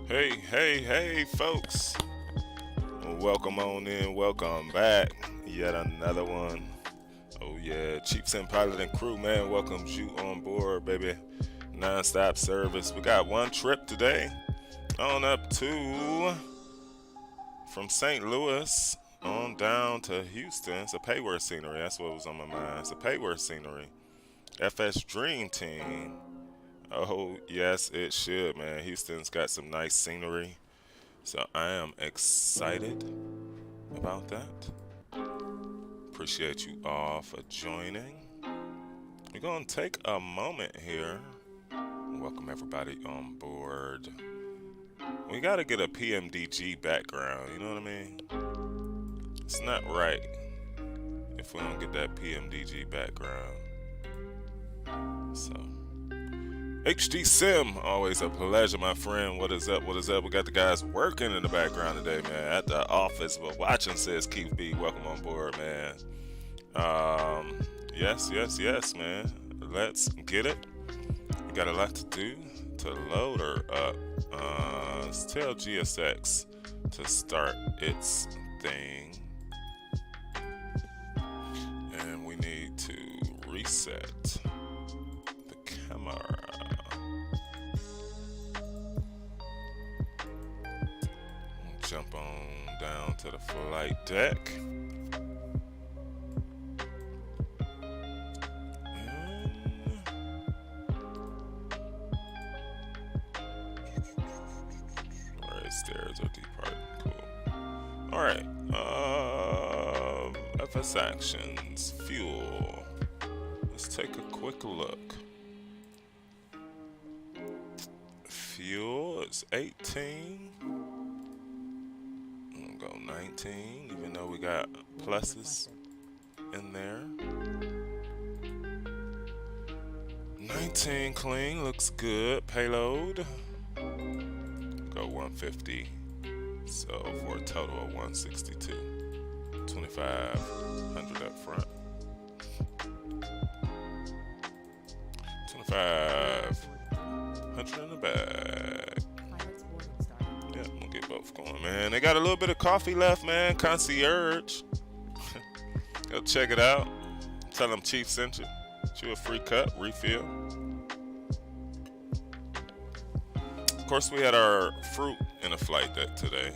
Hey, folks. Welcome on in, welcome back. Yet another one. Oh, yeah. Chiefs and Pilot and Crew, man, welcomes you on board, baby. Non-stop service. We got one trip today on up to from St. Louis on down to Houston. It's a pay-worth scenery. That's what was on my mind. It's a pay-worth scenery. FS Dream Team. Oh, yes, it should, man. Houston's got some nice scenery. So I am excited about that. Appreciate you all for joining. We're going to take a moment here. Welcome everybody on board. We got to get a PMDG background, you know what I mean? It's not right if we don't get that PMDG background. So, HD Sim, always a pleasure, my friend. What is up? What is up? We got the guys working in the background today, man. At the office, but watching, says Keith B. Welcome on board, man. Yes, man. Let's get it. We got a lot to do to load her up. Let's tell GSX to start its thing. And we need to reset the camera. Jump on down to the flight deck. Alright, stairs are departing. Cool. Alright. FS actions. Fuel. Let's take a quick look. Fuel is 18. Go 19, even though we got pluses in there. 19 clean, looks good. Payload. Go 150. So for a total of 162. 2,500 up front. 2,500 in the back. Yeah, I'm gonna get both going, man. They got a little bit of coffee left, man. Concierge. Go check it out. Tell them Chief sent you. Get you a free cup, refill. Of course, we had our fruit in a flight deck today.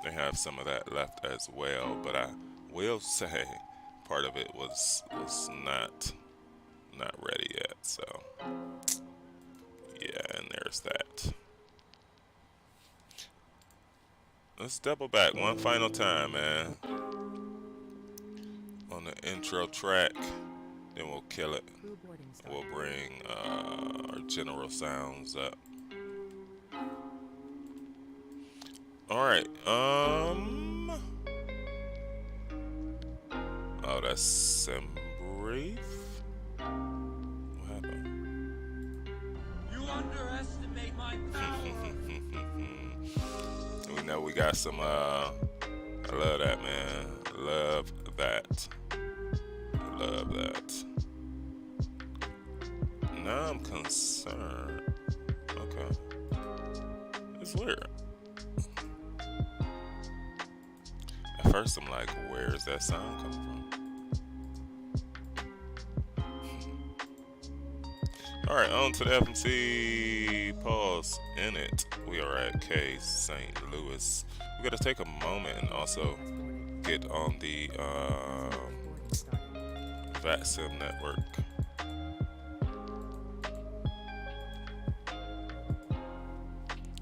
They have some of that left as well, but I will say part of it was not ready yet. So yeah, and there's that. Let's double back one final time, man. On the intro track, then we'll kill it. We'll bring our general sounds up. Alright, oh, that's Sim Brief. What happened? You underestimate my power. We know we got some, I love that, man. Love that. Love that. Now I'm concerned. Okay. It's weird. At first I'm like, where's that sound coming from? Alright, on to the FMC pause in it. We are at K St. Louis. We gotta take a moment and also get on the VATSIM network.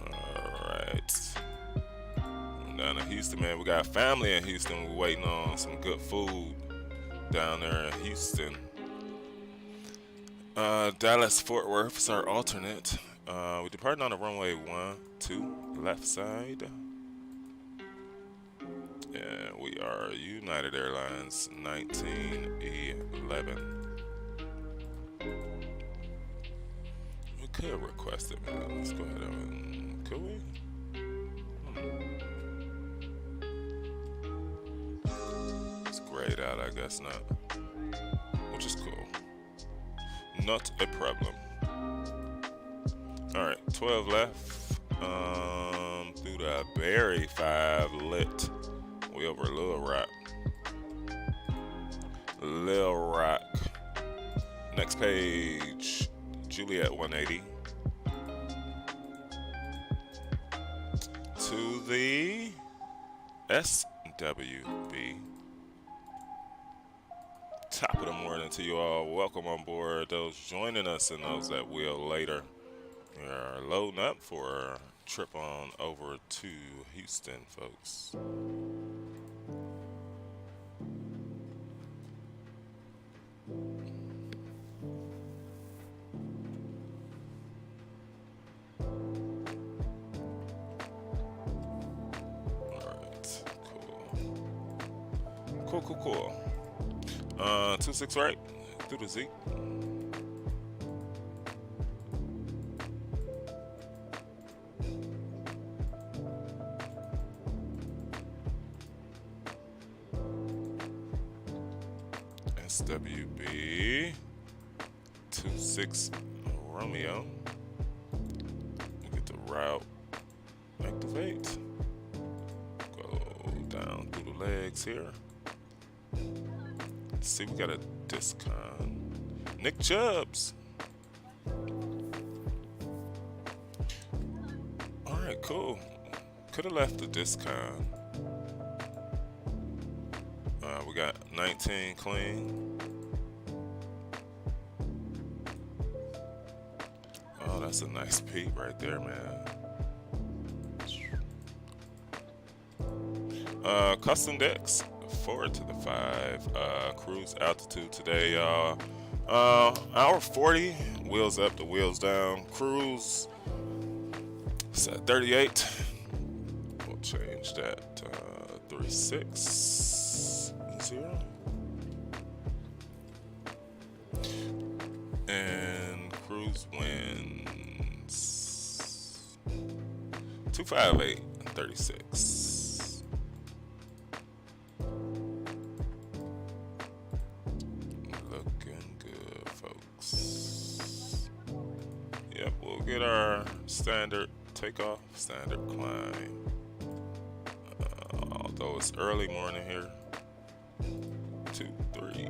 Alright. Down in Houston, man. We got family in Houston. We're waiting on some good food down there in Houston. Dallas Fort Worth is our alternate. We departed on the runway 12, left side. And we are United Airlines 1911. We could request it, man. Let's go ahead and could we? It's grayed out, I guess not. Which is cool. Not a problem. Alright, 12 left. through the Berry 5 lit. We over Little Rock. Lil Rock. Next page, Juliet 180. To the SWB. Top of the morning to you all. Welcome on board. Those joining us and those that will later. We are loading up for a trip on over to Houston, folks. Cool. 26 right through the Z. SWB 26 Romeo. We get the route. Activate. Go down through the legs here. Let's see, we got a discount. Nick Chubbs. Alright, cool. Could have left the discount. We got 19 clean. Oh, that's a nice peep right there, man. Custom decks. 4 to the 5. Cruise altitude today, y'all. Hour 40. Wheels up to wheels down. Cruise. It's at 38. We'll change that to 36. 0. And cruise wins 258 36. Looking good, folks. Yep, we'll get our standard takeoff, standard climb. Although it's early morning here. 2, 3.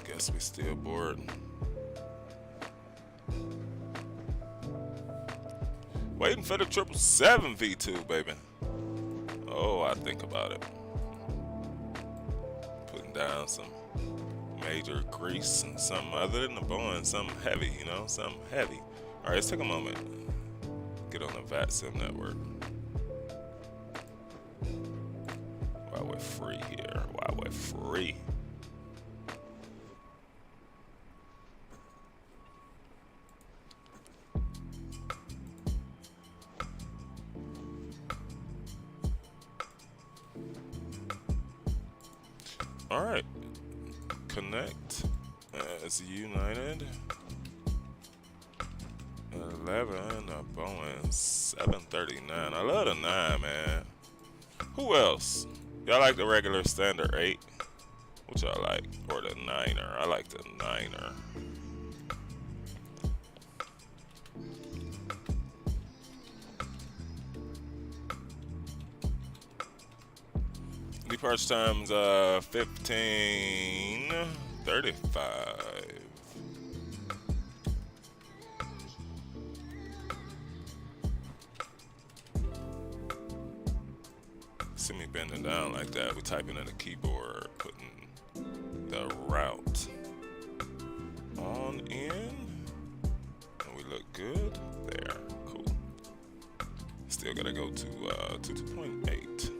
Guess we still bored. Waiting for the 777 V2, baby. Oh, I think about it. Putting down some major grease and something other than the Boeing, something heavy, you know, something heavy. All right, let's take a moment. Get on the VATSIM network. While we're free here, while we're free. All right, connect as United 11, a Boeing 739. I love the 9, man. Who else? Y'all like the regular standard 8? What y'all like? Or the 9er? I like the 9er. Departure time's 15:35. See me bending down like that. We typing in the keyboard, putting the route on in, and we look good there. Cool. Still gotta go to 22.8.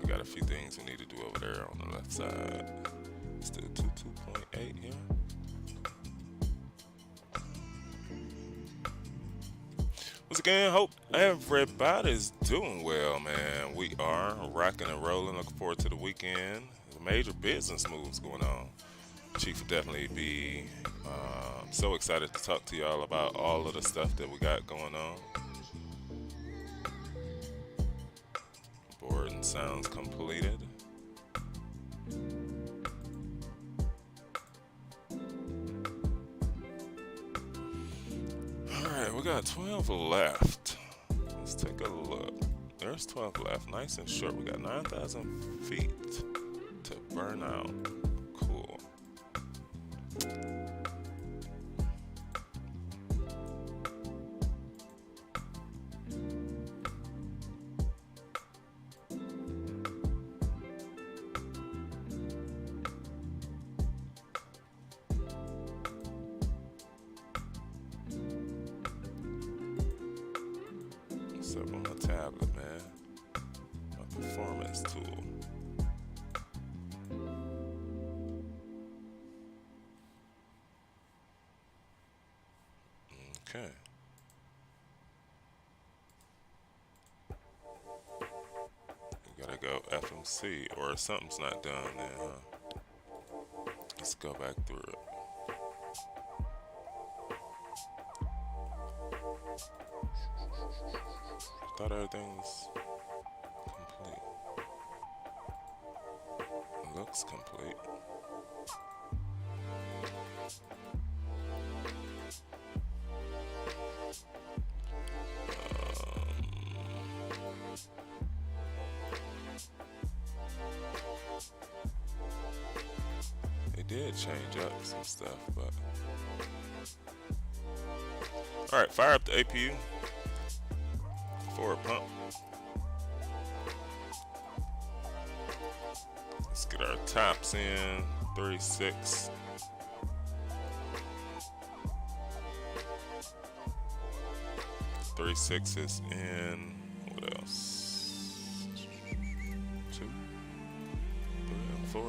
We got a few things we need to do over there on the left side. Still 22.8 here. Once again, hope everybody's doing well, man. We are rocking and rolling. Looking forward to the weekend. Major business moves going on. Chief will definitely be so excited to talk to y'all about all of the stuff that we got going on. Boarding sounds completed. We got 12 left. Let's take a look. There's 12 left. Nice and short. We got 9,000 feet to burn out. Cool. What's up on my tablet, man? My performance tool. Okay. We gotta go FMC, or something's not done there, huh? Let's go back through it. I thought everything was complete. It looks complete. They did change up some stuff, but alright, fire up the APU. Forward pump. Let's get our tops in. 36. Six is in. What else? 2, 3, and 4.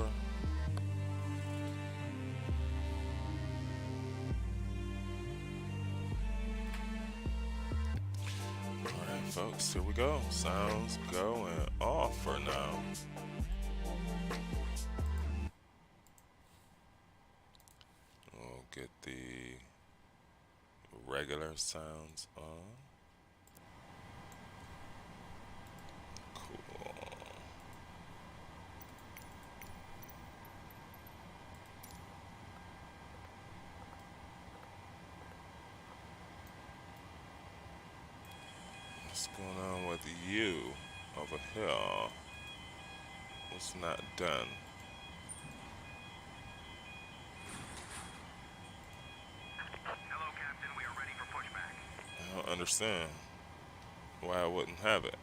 Alright, folks, here we go. Sounds going off for now. We'll get the regular sounds on. Cool. What's going on with you over here? What's not done? Hello, Captain. We are ready for pushback. I don't understand why I wouldn't have it.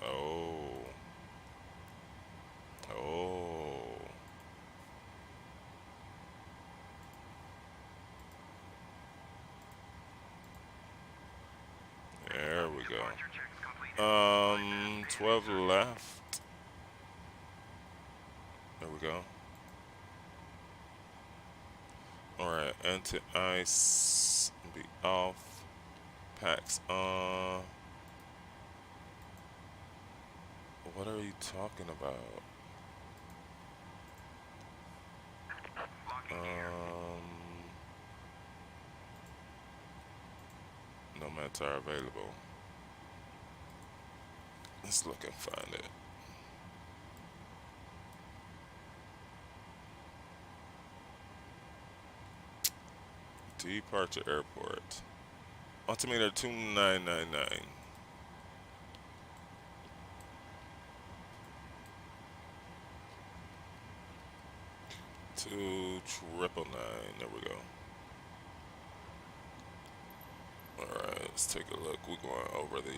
Oh. Oh. There we go. Roger, checks completed. 12 left. There we go. Alright, anti-ice be off. Packs on. What are you talking about? No mats are available. Let's look and find it. Departure airport. Altimeter 2999. 2999. There we go. Alright, let's take a look. We're going over the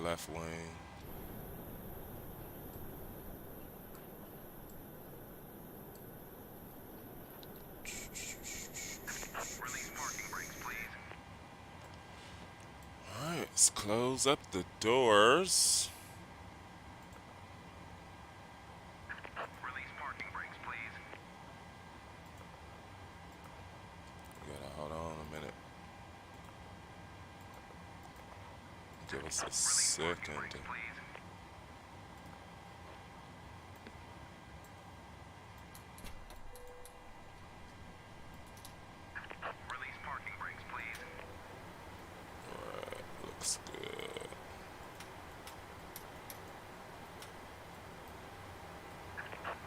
left wing. Release parking brakes, please. Alright, let's close up the doors. Release parking brakes, please. We gotta hold on a minute. Give us a Release parking second. brakes, please. Release parking brakes, please. Looks good.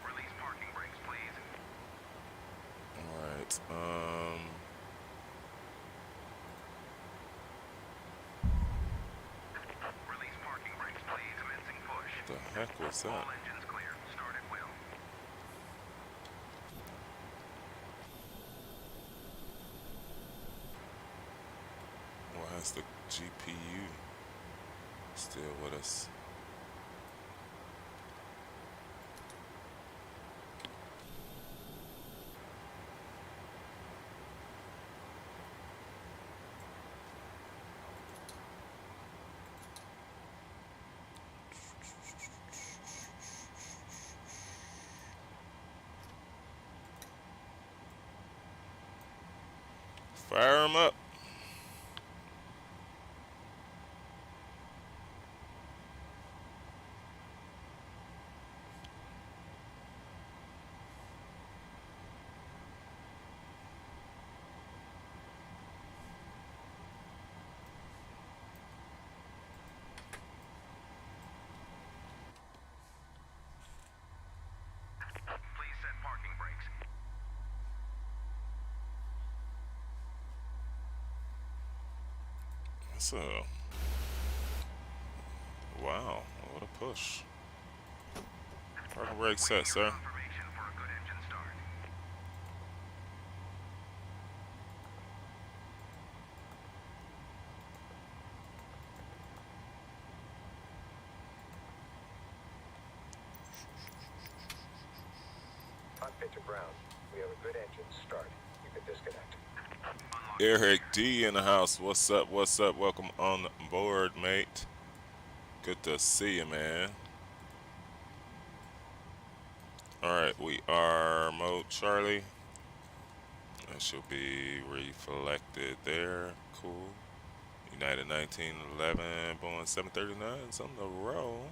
Release parking brakes, please. Alright, Release parking brakes, please. Commencing push. the heck was All that? engines clear. Start at will. Why has the GPU still with us? Fire him up. Please set parking brakes. That's a wow. What a push. Parking brake set, sir. Confirmation for a good engine start. Hot picture ground. We have a good engine start. You can disconnect. Eric D in the house. What's up? What's up? Welcome on board, mate. Good to see you, man. Alright, we are mode Charlie. That should be reflected there. Cool. United 1911, Boeing 739's on the roll.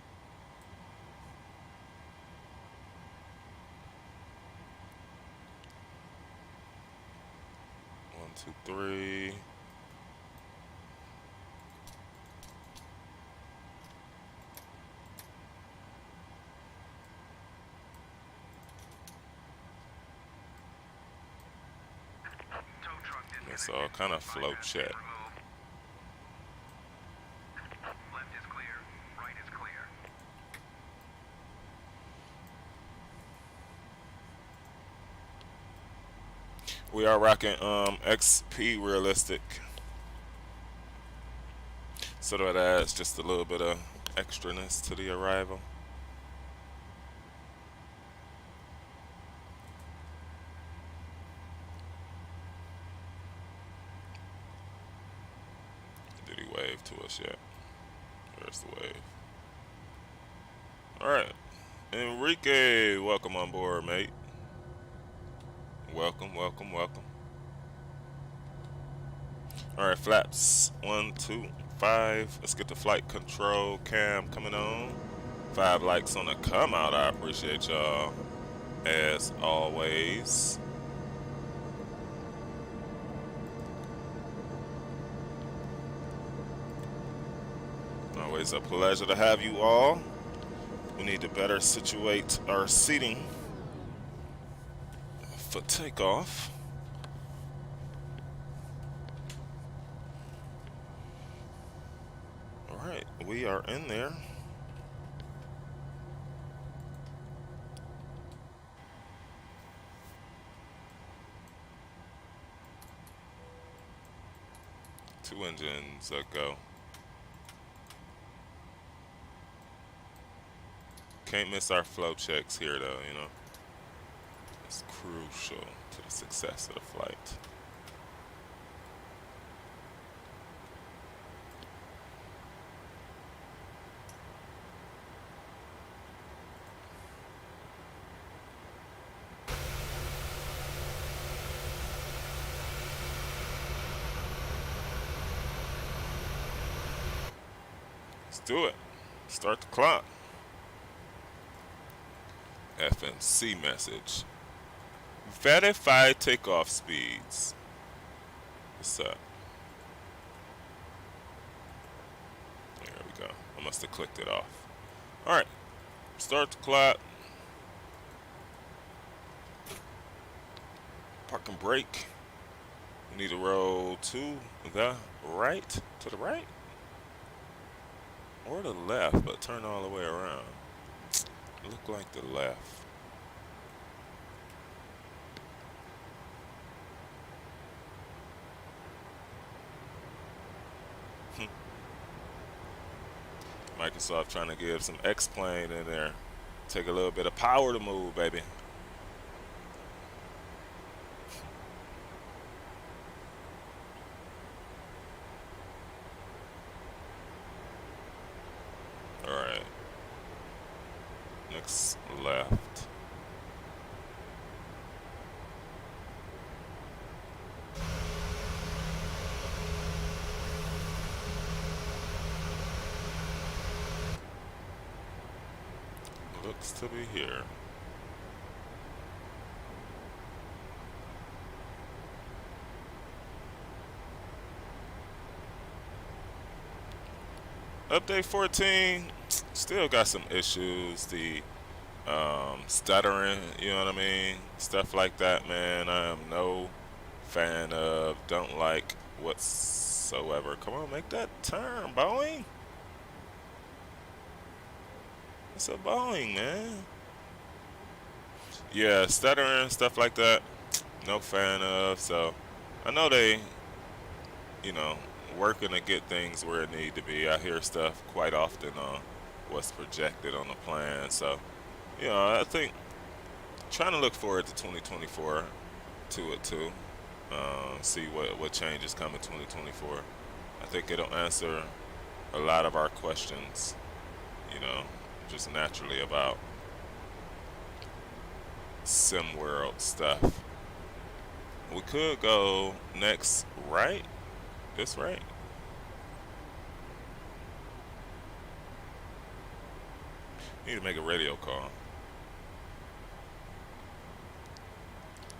1, 2, 3. Tow truck It's all kind of float check. remove. Left is clear. Right is clear. We are rocking XP realistic. So that adds just a little bit of extraness to the arrival. Did he wave to us yet? Where's the wave? Alright. Enrique, welcome on board, mate. Welcome, welcome, welcome. Alright, flaps. 1, 2, 5. Let's get the flight control cam coming on. 5 likes on the come out. I appreciate y'all as always. Always a pleasure to have you all. We need to better situate our seating for takeoff. Alright, we are in there. Two engines that go. Can't miss our flow checks here though, you know. It's crucial to the success of the flight. Let's do it. Start the clock. FNC message. Verify takeoff speeds. What's up? I must have clicked it off. Alright, start the clock. Park and brake. We need to roll to the right. To the right? Or the left, but turn all the way around. Look like the left. Microsoft trying to give some X-Plane in there. Take a little bit of power to move, baby. Alright. Next left. Looks to be here. Update 14 still got some issues. The stuttering, you know what I mean? Stuff like that, man. I am no fan of. Don't like whatsoever. Come on, make that turn, Boeing. It's a Boeing, man. Yeah, stuttering, stuff like that. No fan of. So I know they, you know, working to get things where it need to be. I hear stuff quite often on what's projected on the plan. So, you know, I think trying to look forward to 2024 to it too. See what changes come in 2024. I think it'll answer a lot of our questions, you know, just naturally about sim world stuff. We could go next right. This right? Need to make a radio call.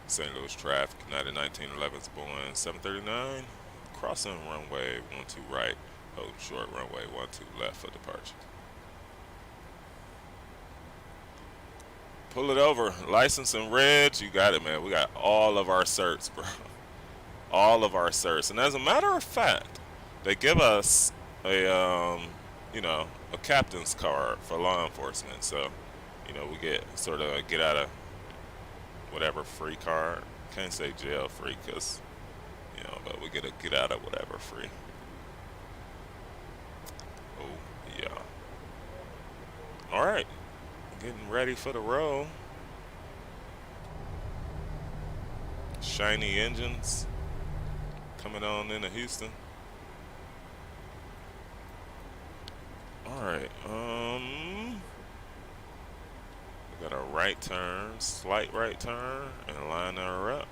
St. Louis traffic, United 1911's Boeing 739. Crossing runway 12 right. Hold short runway 12 left for departure. Pull it over. License and reg. You got it, man. We got all of our certs, bro. All of our certs. And as a matter of fact, they give us a you know, a captain's card for law enforcement. So, you know, we get sort of a get out of whatever free card. Can't say jail free because, you know, but we get a get out of whatever free. Oh, yeah. All right. Getting ready for the roll. Shiny engines coming on into Houston. Alright, we got a right turn, slight right turn, and line her up.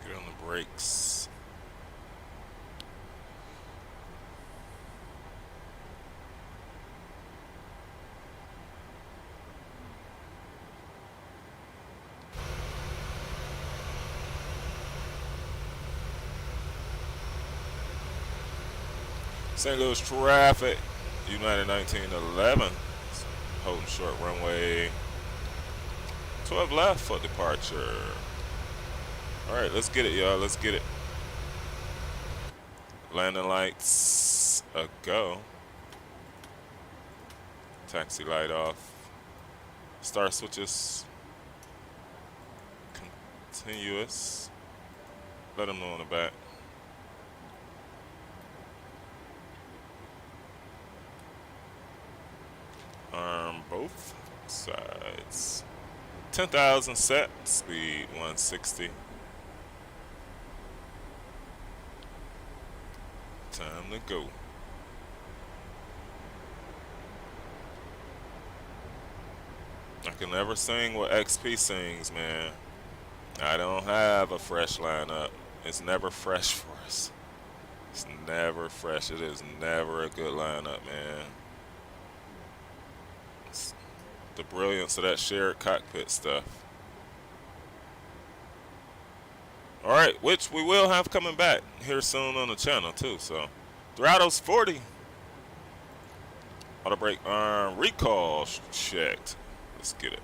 Get on the brakes. St. Louis traffic, United 1911, holding short runway 12 left for departure. All right, let's get it, y'all. Let's get it. Landing lights a go. Taxi light off. Star switches continuous. Let them know on the back. Arm both sides. 10,000 set. Speed 160. Time to go. I can never sing what XP sings, man. I don't have a fresh lineup. It's never fresh for us. It's never fresh. It is never a good lineup, man. It's the brilliance of that shared cockpit stuff. All right, which we will have coming back here soon on the channel too. So, Dorado's 40. Auto brake arm recall checked. Let's get it.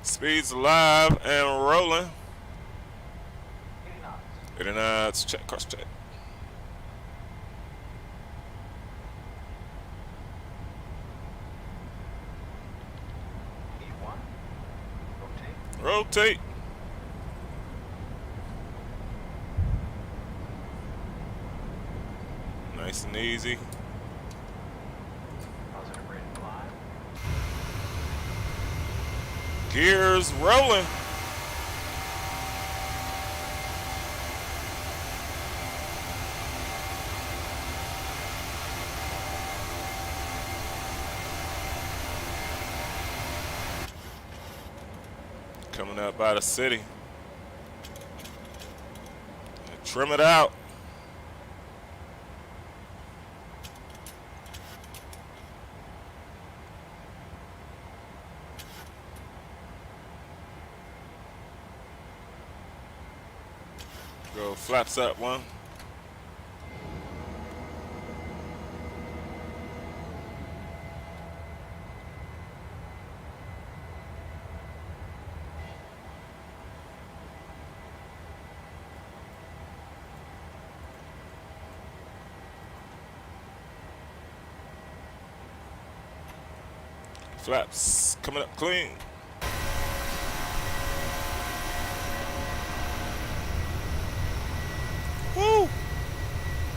Speed's alive and rolling. 80 knots. Check. Cross check. E1. Rotate. Rotate. Nice and easy. Positive rate of climb. Gears rolling. Coming up by the city. Trim it out. Go flaps up one. Flaps coming up clean. Woo!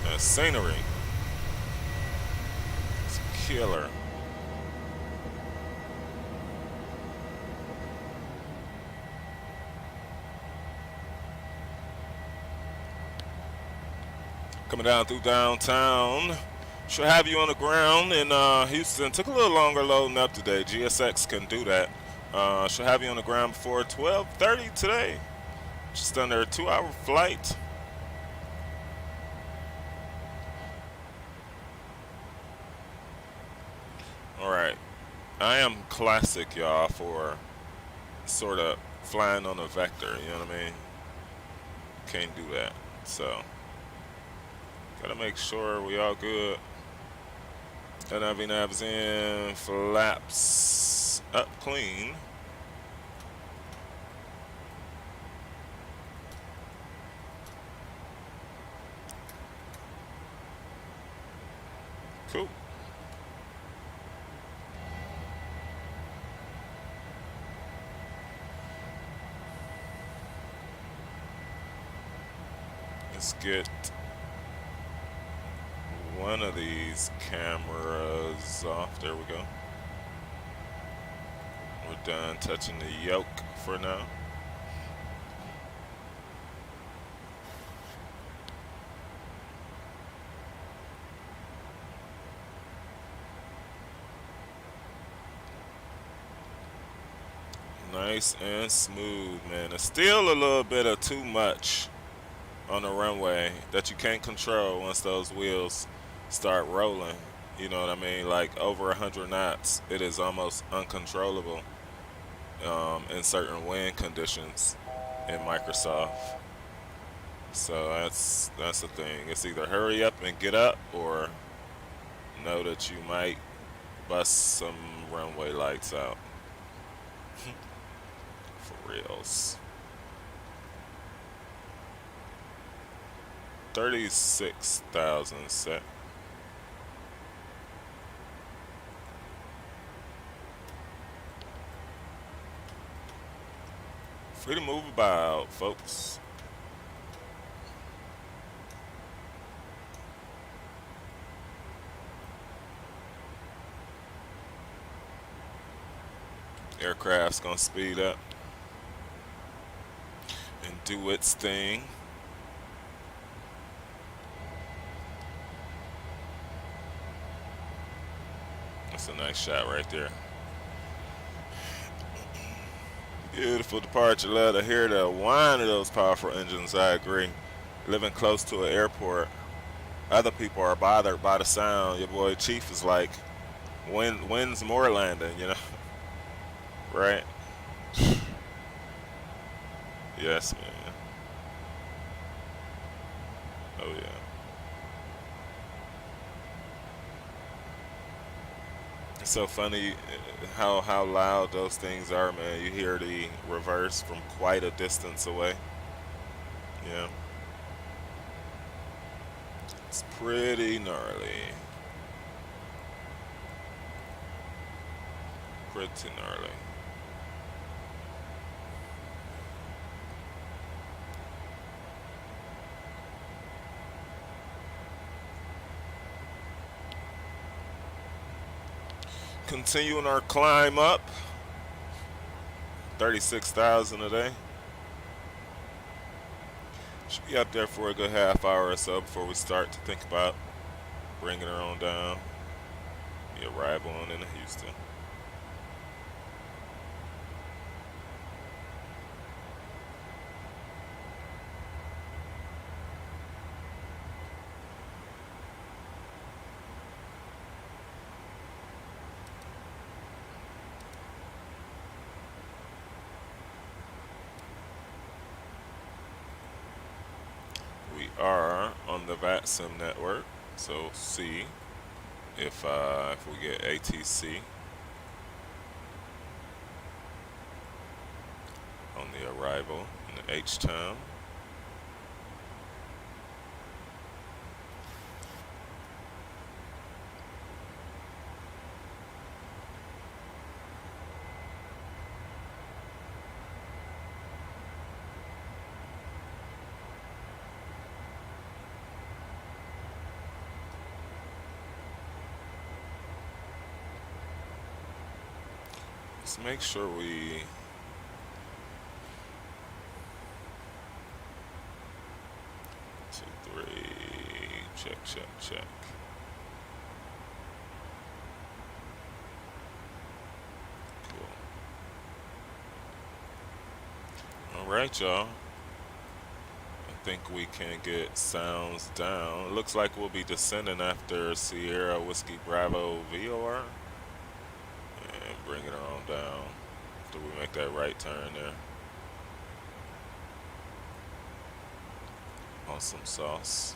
That scenery. It's killer. Coming down through downtown. Should have you on the ground in Houston. Took a little longer loading up today. GSX can do that. Should have you on the ground before 12:30 today. Just under a 2-hour flight. All right. I am classic, y'all, for sort of flying on a vector. You know what I mean? Can't do that. So, gotta make sure we all good. NIV navs in, flaps up clean. Cool. Let's get one of these cameras off. There we go. We're done touching the yoke for now. Nice and smooth, man. It's still a little bit of too much on the runway that you can't control once those wheels start rolling. You know what I mean? Like over 100 knots, it is almost uncontrollable in certain wind conditions in Microsoft. So that's the thing. It's either hurry up and get up, or know that you might bust some runway lights out. For reals. 36,000 set. Free to move about, folks. Aircraft's gonna speed up and do its thing. That's a nice shot right there. Beautiful departure. Love to hear the whine of those powerful engines. I agree. Living close to an airport, other people are bothered by the sound. Your boy Chief is like, when's more landing, you know? Right? Yes, man. Oh, yeah. It's so funny how loud those things are, man. You hear the reverse from quite a distance away. Yeah. It's pretty gnarly. Pretty gnarly. Continuing our climb up. 36,000 a day. Should be up there for a good half hour or so before we start to think about bringing her on down. The arrival on into Houston. We are on the VATSIM network, so see if we get ATC on the arrival in the H-Town. Let's make sure we two, three, check, check, check. Cool. All right, y'all. I think we can get sounds down. It looks like we'll be descending after Sierra Whiskey Bravo VOR and bringing her on down after we make that right turn there. Awesome sauce.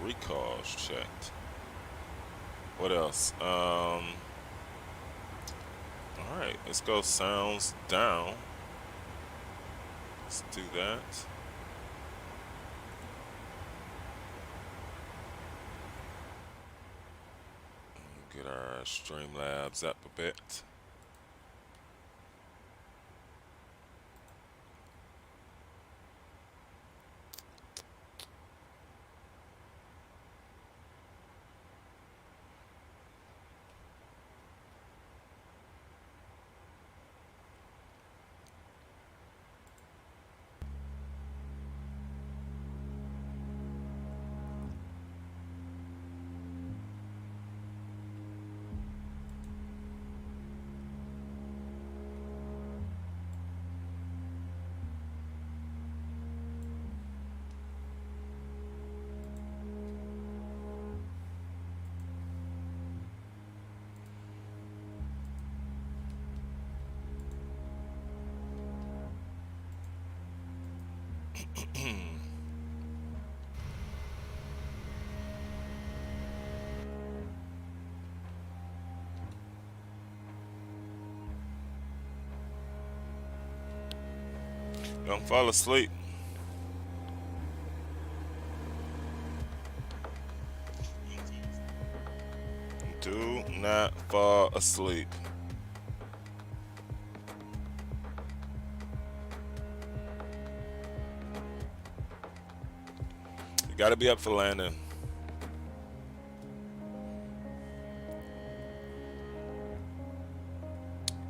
Recalls checked. What else? All right, let's go sounds down. Let's do that. Get our StreamLabs up a bit. Don't fall asleep. Do not fall asleep. You gotta be up for landing.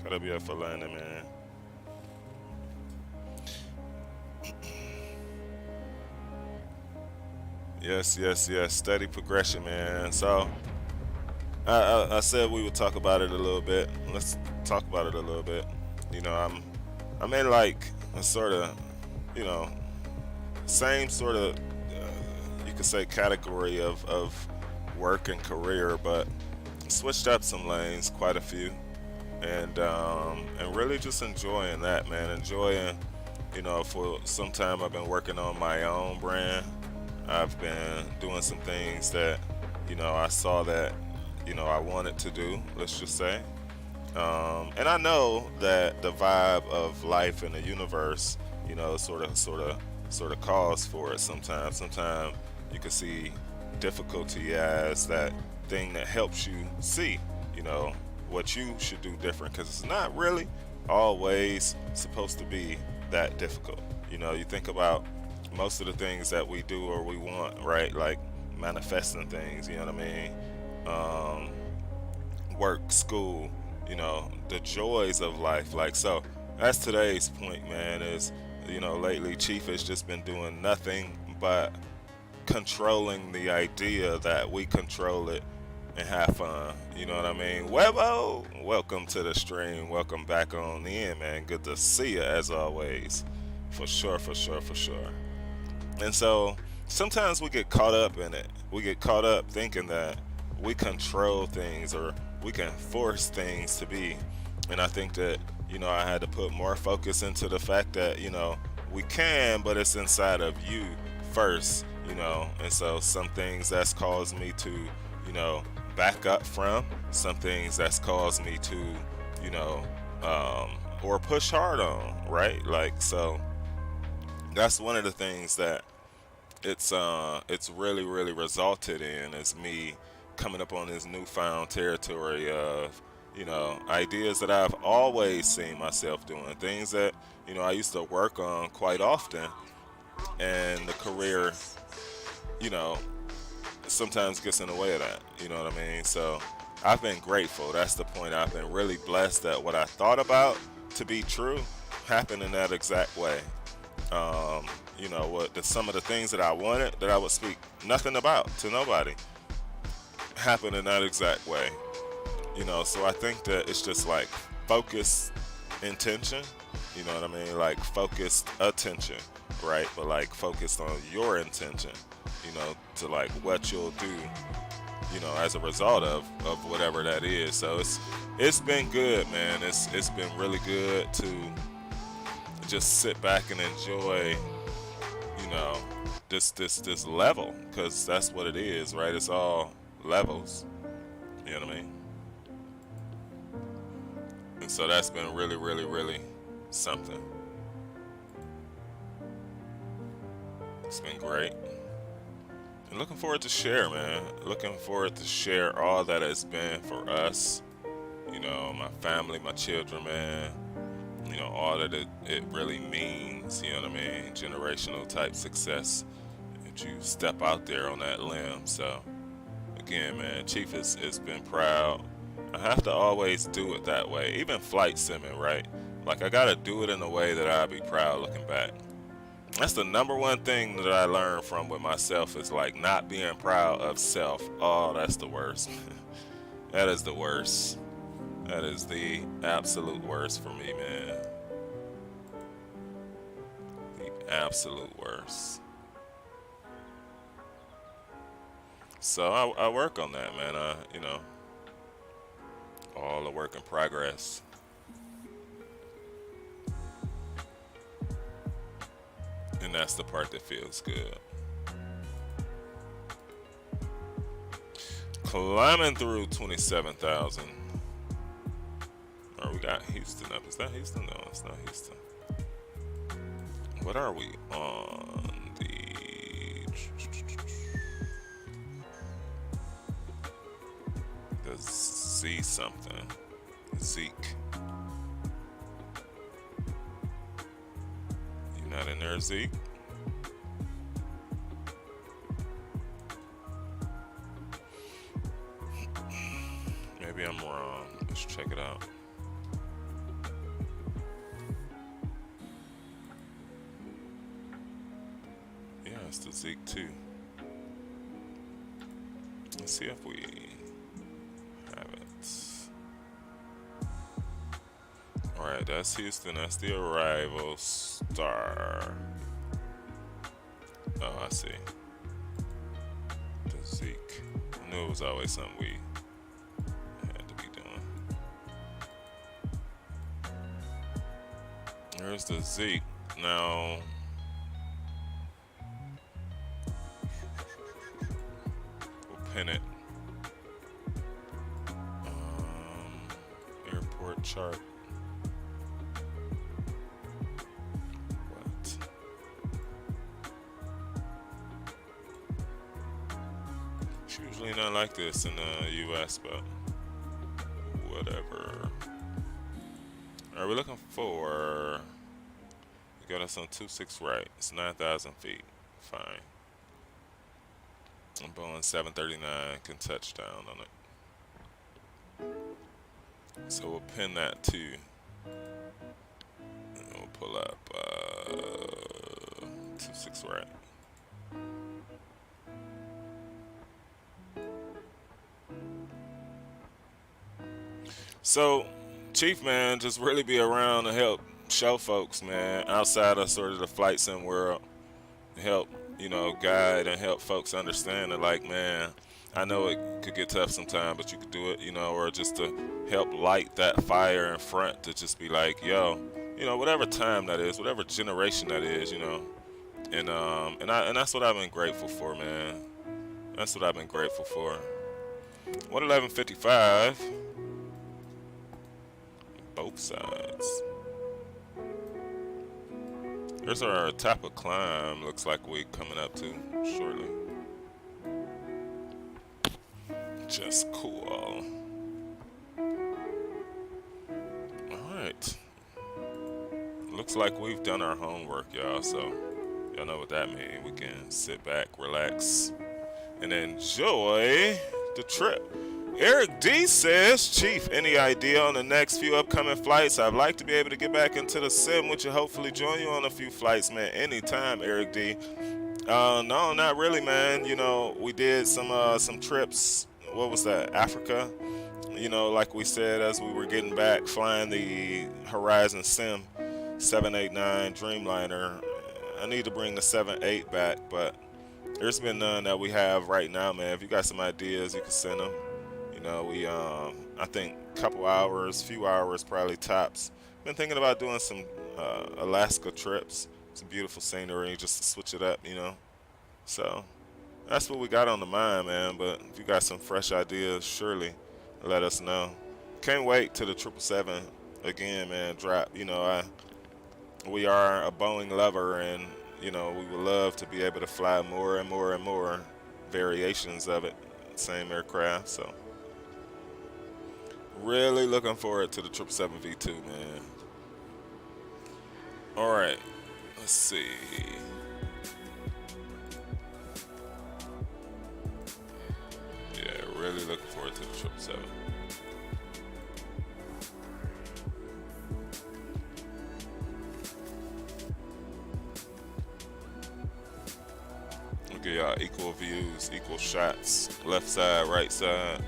Gotta be up for landing, man. Yes, yes, yes. Steady progression, man. So I said we would talk about it a little bit. Let's talk about it a little bit. You know, I'm in like a sort of, you know, same sort of, you could say category of work and career, but switched up some lanes, quite a few, and really just enjoying that, man. Enjoying, you know, for some time I've been working on my own brand. I've been doing some things that, you know, I saw that, you know, I wanted to do. Let's just say, and I know that the vibe of life in the universe, you know, sort of calls for it sometimes. Sometimes you can see difficulty as that thing that helps you see, you know, what you should do different, because it's not really always supposed to be that difficult. You know, you think about most of the things that we do or we want, right? Like manifesting things, you know what I mean? Work, school, you know, the joys of life. Like, so that's today's point, man, is, you know, lately Chief has just been doing nothing but controlling the idea that we control it and have fun. You know what I mean? Webo, welcome to the stream. Welcome back on in, man. Good to see you as always. For sure, for sure, for sure. And so sometimes we get caught up in it. We get caught up thinking that we control things or we can force things to be. And I think that, you know, I had to put more focus into the fact that, you know, we can, but it's inside of you first, you know. And so some things that's caused me to, you know, back up from, some things that's caused me to, you know, or push hard on, right? Like, so that's one of the things that it's really resulted in is me coming up on this newfound territory of, you know, ideas that I've always seen myself doing, things that, you know, I used to work on quite often, and the career, you know, sometimes gets in the way of that. You know what I mean? So I've been grateful. That's the point. I've been really blessed that what I thought about to be true happened in that exact way. You know what? Some of the things that I wanted that I would speak nothing about to nobody happened in that exact way. You know, so I think that it's just like focused intention. You know what I mean? Like focused attention, right? But like focused on your intention. You know, to like what you'll do, you know, as a result of whatever that is. So it's been good, man. It's been really good to just sit back and enjoy, you know, this level, because that's what it is, right? It's all levels. You know what I mean? And so that's been really something. It's been great. And looking forward to share, man. Looking forward to share all that it's been for us. You know, my family, my children, man. You know, all that it really means, you know what I mean? Generational type success. If you step out there on that limb. So, again, man, Chief has been proud. I have to always do it that way. Even flight simming, right? Like, I gotta do it in a way that I'll be proud looking back. That's the number one thing that I learned from with myself is like not being proud of self. Oh, that's the worst. That is the worst. That is the absolute worst for me, man. The absolute worst. So I work on that, man. You know, all a work in progress. And that's the part that feels good. Climbing through 27,000. Oh, we got Houston up. Is that Houston? No, it's not Houston. What are we on? The Z something. Zeke. You not in there, Zeke? Maybe I'm wrong. Let's check it out. Yeah, it's the Zeke too. Let's see if we Alright, that's Houston. That's the arrival star. Oh, I see. The Zeke. I knew it was always something we had to be doing. There's the Zeke. Now, we'll pin it. Airport chart. What? It's usually not like this in the US, but whatever. Are we looking for? We got us on 26 right. It's 9,000 feet. Fine. And Boeing 739 can touch down on it. So we'll pin that too. And we'll pull up 26 right. So, Chief, man, just really be around to help show folks, man, outside of sort of the flight sim world, help, guide and help folks understand that, like, man, I know it could get tough sometimes, but you could do it, or just to help light that fire in front to just be like, yo, whatever time that is, whatever generation that is, and that's what I've been grateful for, man. That's what I've been grateful for. 111.55. Both sides. Here's our top of climb. Looks like we coming up to shortly. Just cool. Alright. Looks like we've done our homework, y'all. So, y'all know what that means. We can sit back, relax, and enjoy the trip. Eric D says, Chief, any idea on the next few upcoming flights? I'd like to be able to get back into the sim, which will hopefully join you on a few flights, man. Anytime, Eric D. No, not really, man. We did some trips. What was that? Africa. Like we said, as we were getting back, flying the Horizon Sim 789 Dreamliner. I need to bring the 78 back, but there's been none that we have right now, man. If you got some ideas, you can send them. We I think few hours probably tops. Been thinking about doing some Alaska trips. Some beautiful scenery just to switch it up, So that's what we got on the mind, man. But if you got some fresh ideas, surely let us know. Can't wait till the 777 again, man. Drop. We are a Boeing lover, and we would love to be able to fly more and more and more variations of it. Same aircraft, so. Really looking forward to the 777 V2, man. Alright, let's see. Yeah, really looking forward to the 777. Look at y'all, equal views, equal shots. Left side, right side.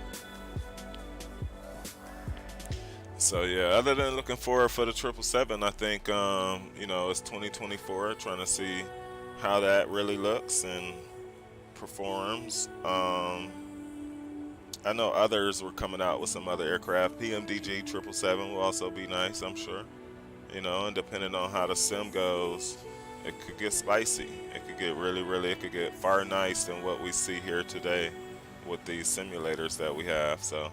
So yeah, other than looking forward for the 777, I think it's 2024. Trying to see how that really looks and performs. I know others were coming out with some other aircraft. PMDG 777 will also be nice, I'm sure. And depending on how the sim goes, it could get spicy. It could get really, it could get far nice than what we see here today with these simulators that we have. So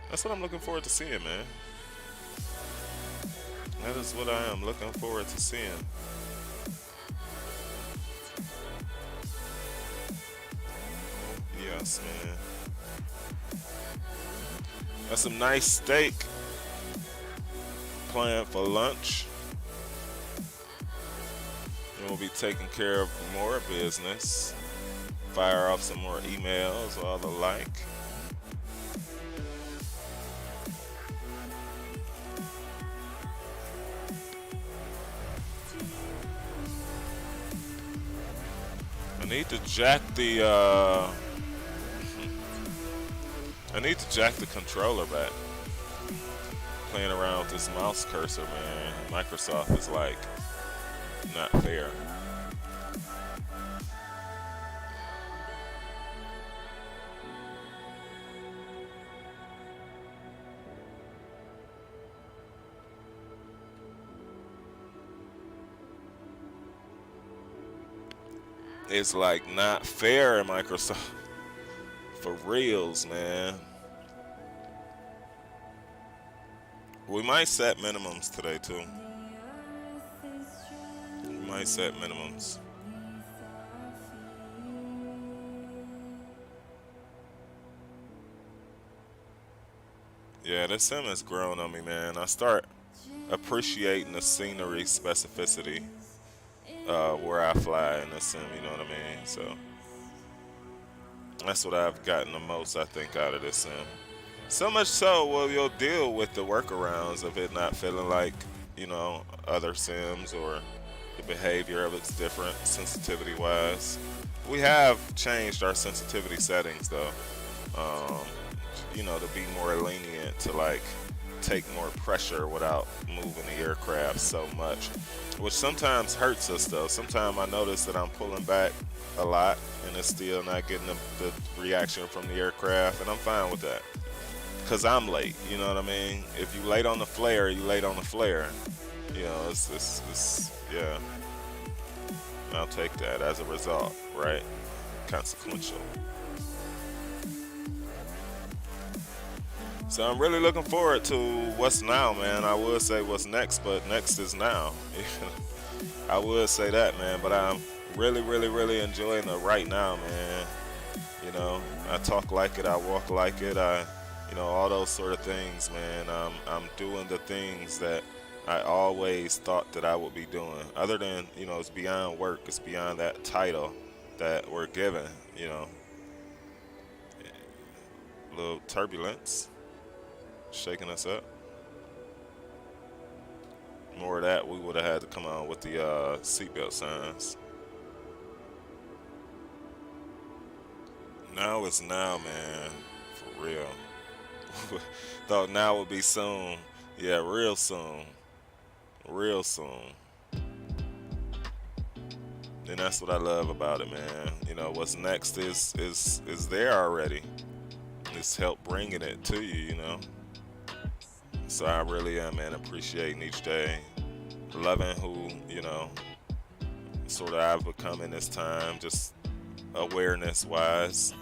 that's what I'm looking forward to seeing, man. That is what I am looking forward to seeing. Yes, man. That's some nice steak planned for lunch. And we'll be taking care of more business. Fire off some more emails, all the like. I need to jack the controller back. playing around with this mouse cursor, man. Microsoft is like not fair. It's like not fair in Microsoft. For reals, man. We might set minimums today too. We might set minimums. Yeah, this sim has grown on me, man. I start appreciating the scenery specificity where I fly in the sim, you know what I mean? So that's what I've gotten the most, I think, out of this sim. So much so, well, you'll deal with the workarounds of it not feeling like, other sims or the behavior of it's different sensitivity wise. We have changed our sensitivity settings though, um, to be more lenient to like take more pressure without moving the aircraft so much, which sometimes hurts us though. Sometimes I notice that I'm pulling back a lot and it's still not getting the reaction from the aircraft, and I'm fine with that. Cause I'm late, you know what I mean? If you late on the flare, you late on the flare. It's yeah. I'll take that as a result, right? Consequential. So I'm really looking forward to what's now, man. I would say what's next, but next is now. I would say that, man. But I'm really, really, really enjoying the right now, man. I talk like it, I walk like it, all those sort of things, man. I'm doing the things that I always thought that I would be doing. Other than, it's beyond work, it's beyond that title that we're given, A little turbulence shaking us up. More of that, we would have had to come on with the seatbelt signs. Now it's now, man. For real. Thought now would be soon. Yeah, real soon. Real soon. And that's what I love about it, man. What's next is there already. It's help bringing it to you. So I really am, man, appreciating each day. Loving who, sort of I've become in this time, just awareness-wise.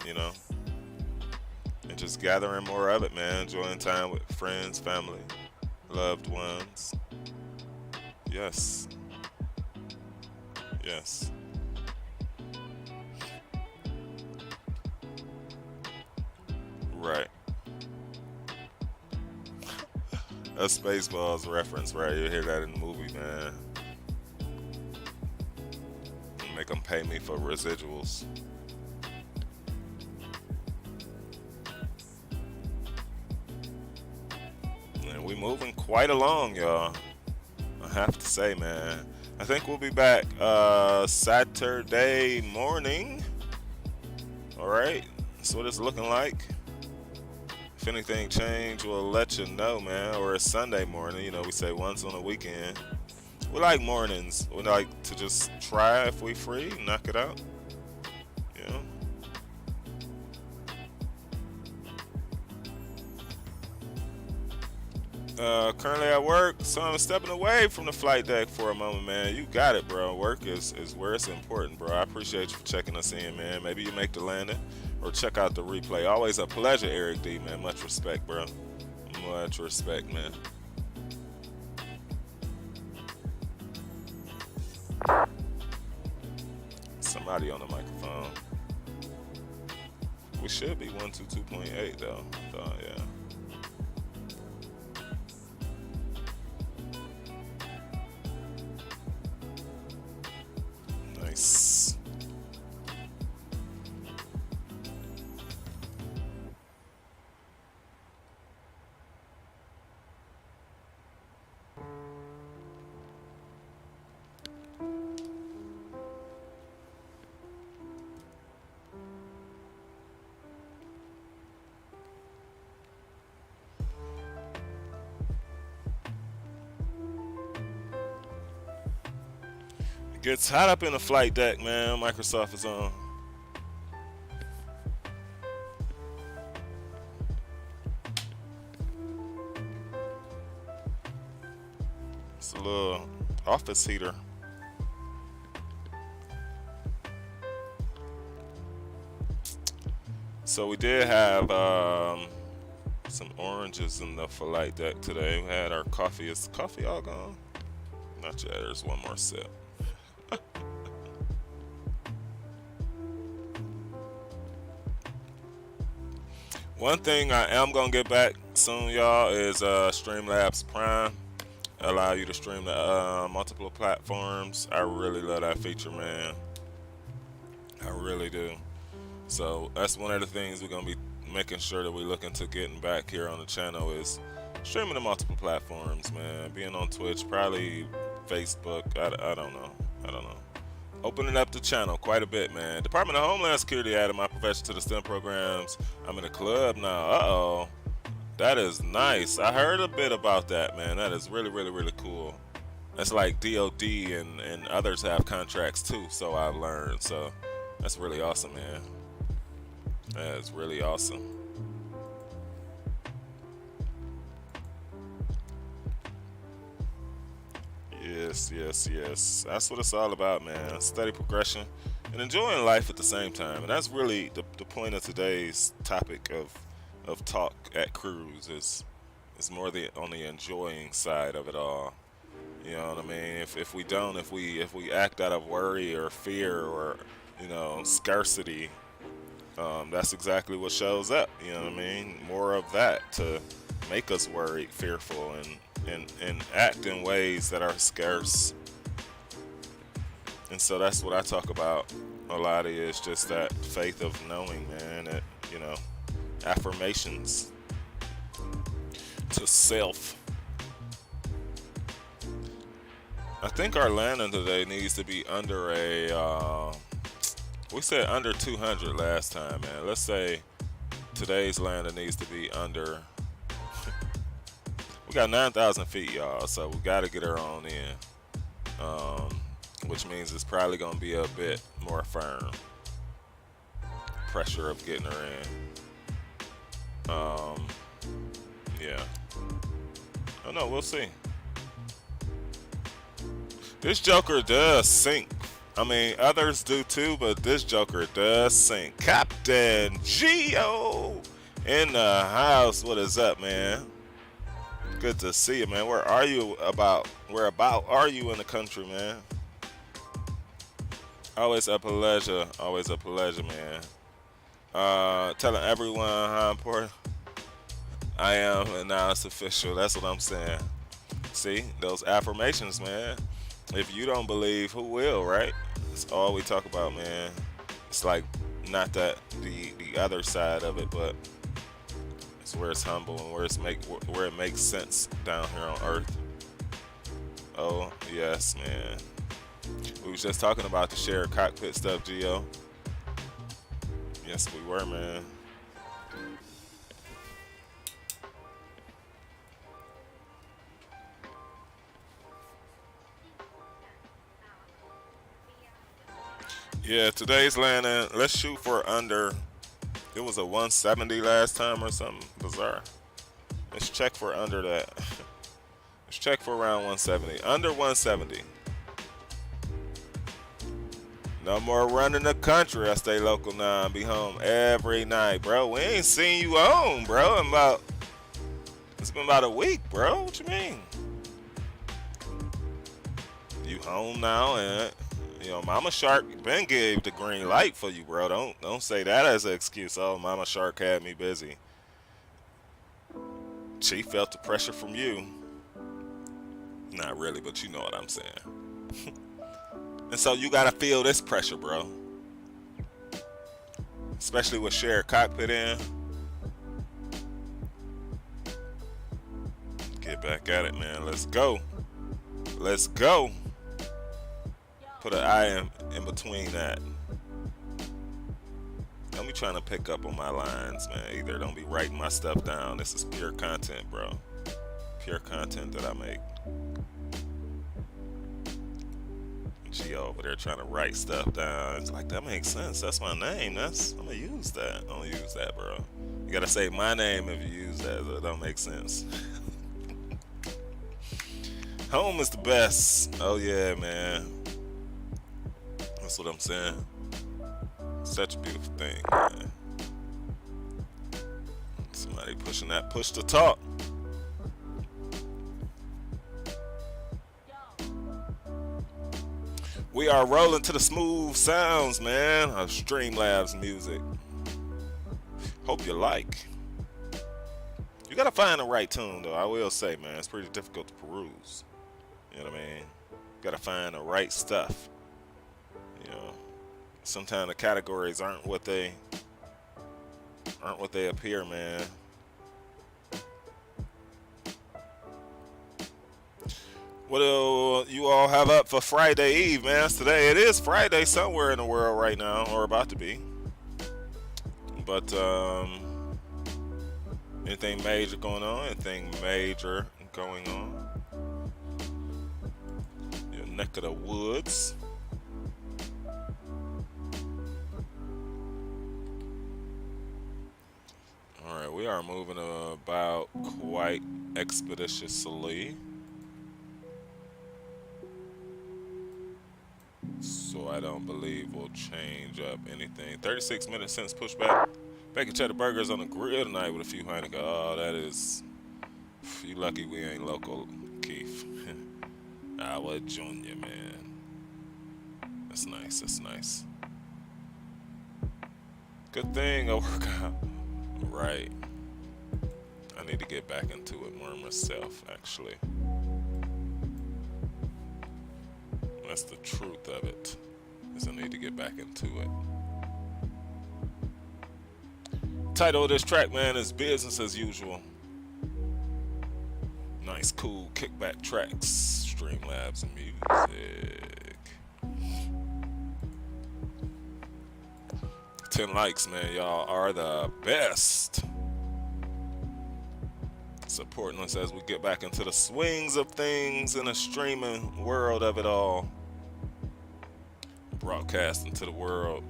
And just gathering more of it, man. Enjoying time with friends, family, loved ones. Yes. Yes. Right. A Spaceballs reference, right? You hear that in the movie, man. Make them pay me for residuals. And we moving quite along, y'all. I have to say, man. I think we'll be back Saturday morning. All right. That's what it's looking like. If anything change, we'll let you know, man. Or it's Sunday morning. We say once on a weekend. We like mornings. We like to just try if we free, knock it out. Currently at work, so I'm stepping away from the flight deck for a moment, man. You got it, bro. Work is where it's important, bro. I appreciate you for checking us in, man. Maybe you make the landing or check out the replay. Always a pleasure, Eric D, man. Much respect, bro. Much respect, man. Somebody on the microphone. We should be 122.8 though. I thought, yeah. Nice. Gets hot up in the flight deck, man. Microsoft is on. It's a little office heater. So we did have some oranges in the flight deck today. We had our coffee. Is coffee all gone? Not yet. There's one more sip. One thing I am gonna get back soon, y'all, is StreamLabs Prime. Allow you to stream to multiple platforms. I really love that feature, man. I really do. So that's one of the things we're gonna be making sure that we look into getting back here on the channel is streaming to multiple platforms, man. Being on Twitch, probably Facebook. I don't know. I don't know. Opening up the channel quite a bit, man. Department of Homeland Security added my profession to the STEM programs. I'm in a club now. Uh-oh. That is nice. I heard a bit about that, man. That is really, really, really cool. That's like DOD and others have contracts too, so I've learned. So that's really awesome, man. That is really awesome. Yes, yes, yes. That's what it's all about, man. Steady progression and enjoying life at the same time. And that's really the point of today's topic of talk at Cruise is more on the enjoying side of it all. You know what I mean? If we act out of worry or fear or scarcity, that's exactly what shows up. You know what I mean? More of that to make us worried, fearful, and act in ways that are scarce. And so that's what I talk about a lot, is just that faith of knowing, man, that, affirmations to self. I think our landing today needs to be under we said under 200 last time, man. Let's say today's landing needs to be under, we got 9,000 feet, y'all, so we got to get her on in, which means it's probably going to be a bit more firm. Pressure of getting her in. Yeah. Oh no, we'll see. This Joker does sink. I mean, others do too, but this Joker does sink. Captain Geo in the house. What is up, man? Good to see you, man. Where are you about? Where about are you in the country, man? Always a pleasure. Always a pleasure, man. Telling everyone how important I am, and now it's official. That's what I'm saying. See, those affirmations, man. If you don't believe, who will, right? That's all we talk about, man. It's like not that the other side of it, but it's where it's humble and where it makes sense down here on Earth. Oh yes, man. We was just talking about the shared cockpit stuff, Gio. Yes, we were, man. Yeah, today's landing, let's shoot for under, it was a 170 last time or something bizarre. Let's check for under that. Let's check for around 170. Under 170. No more running the country. I stay local now and be home every night, bro. We ain't seen you home, bro. It's been about a week, bro. What you mean? You home now, and Mama Shark been gave the green light for you, bro. Don't say that as an excuse. Oh, Mama Shark had me busy. She felt the pressure from you. Not really, but you know what I'm saying. And so you gotta feel this pressure, bro. Especially with shared cockpit in. Get back at it, man. Let's go. Let's go. Put an I in between that. Don't be trying to pick up on my lines, man. Either don't be writing my stuff down. This is pure content, bro. Pure content that I make. Gio over there trying to write stuff down. It's like, that makes sense. That's my name. I'm gonna use that. I'm gonna use that, bro. You gotta say my name if you use that. That don't make sense. Home is the best. Oh yeah, man. That's what I'm saying. Such a beautiful thing, man. Somebody pushing that push to talk. We are rolling to the smooth sounds, man, of StreamLabs music. Hope you like. You gotta find the right tune, though. I will say, man, it's pretty difficult to peruse. You know what I mean? You gotta find the right stuff. You know, sometimes the categories aren't what they appear, man. What do you all have up for Friday Eve, man? Today it is Friday somewhere in the world right now, or about to be. But anything major going on? Anything major going on? Your neck of the woods. All right, we are moving about quite expeditiously. So I don't believe we'll change up anything. 36 minutes since pushback. Bacon cheddar burgers on the grill tonight with a few Heineken. Oh, that is... You lucky we ain't local, Keith. Our Junior, man. That's nice, that's nice. Good thing I work out. Right. I need to get back into it more myself, actually. That's the truth of it, is I need to get back into it. Title of this track, man, is Business as Usual. Nice, cool kickback tracks. StreamLabs music. 10 likes, man. Y'all are the best. Supporting us as we get back into the swings of things in the streaming world of it all. Broadcasting to the world.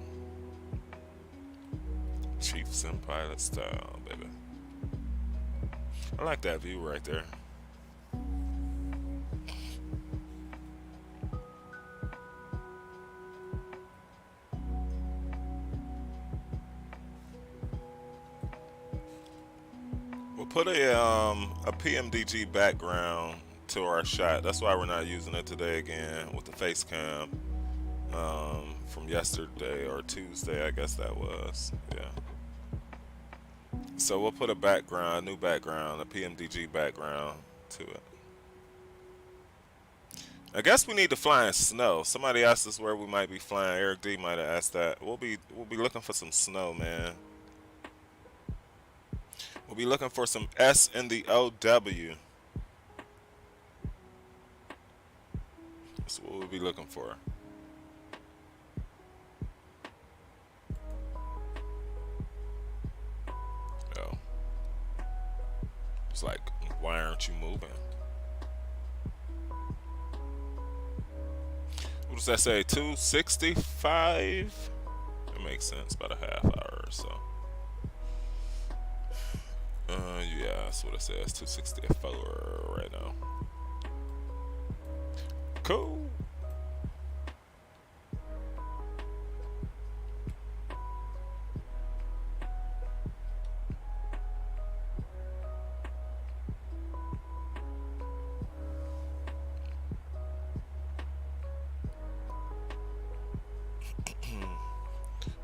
Chiefs and pilot style, baby. I like that view right there. We'll put a PMDG background to our shot. That's why we're not using it today again with the face cam from yesterday or Tuesday, I guess that was. Yeah. So we'll put a background, new background, a PMDG background to it. I guess we need to fly in snow. Somebody asked us where we might be flying. Eric D might have asked that. We'll be looking for some snow, man. We'll be looking for some S in the OW. That's what we'll be looking for. Oh. It's like, why aren't you moving? What does that say? 265? It makes sense, about a half hour or so. Yeah, that's what it says. 264 right now. Cool.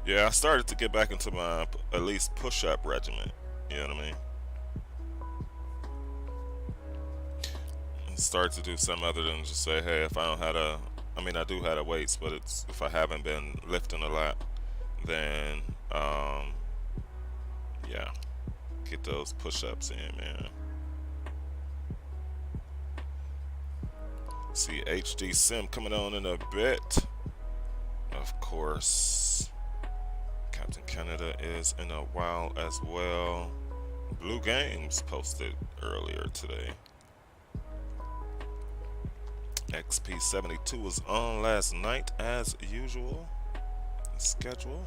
Yeah, I started to get back into my at least push-up regimen. You know what I mean? Start to do something other than just say, hey, if I don't have a, I mean, I do have the weights, but it's if I haven't been lifting a lot, then yeah, get those push-ups in, man. See HD Sim coming on in a bit. Of course, Captain Canada is in a while as well. Blue Games posted earlier today. XP72 was on last night as usual. Schedule.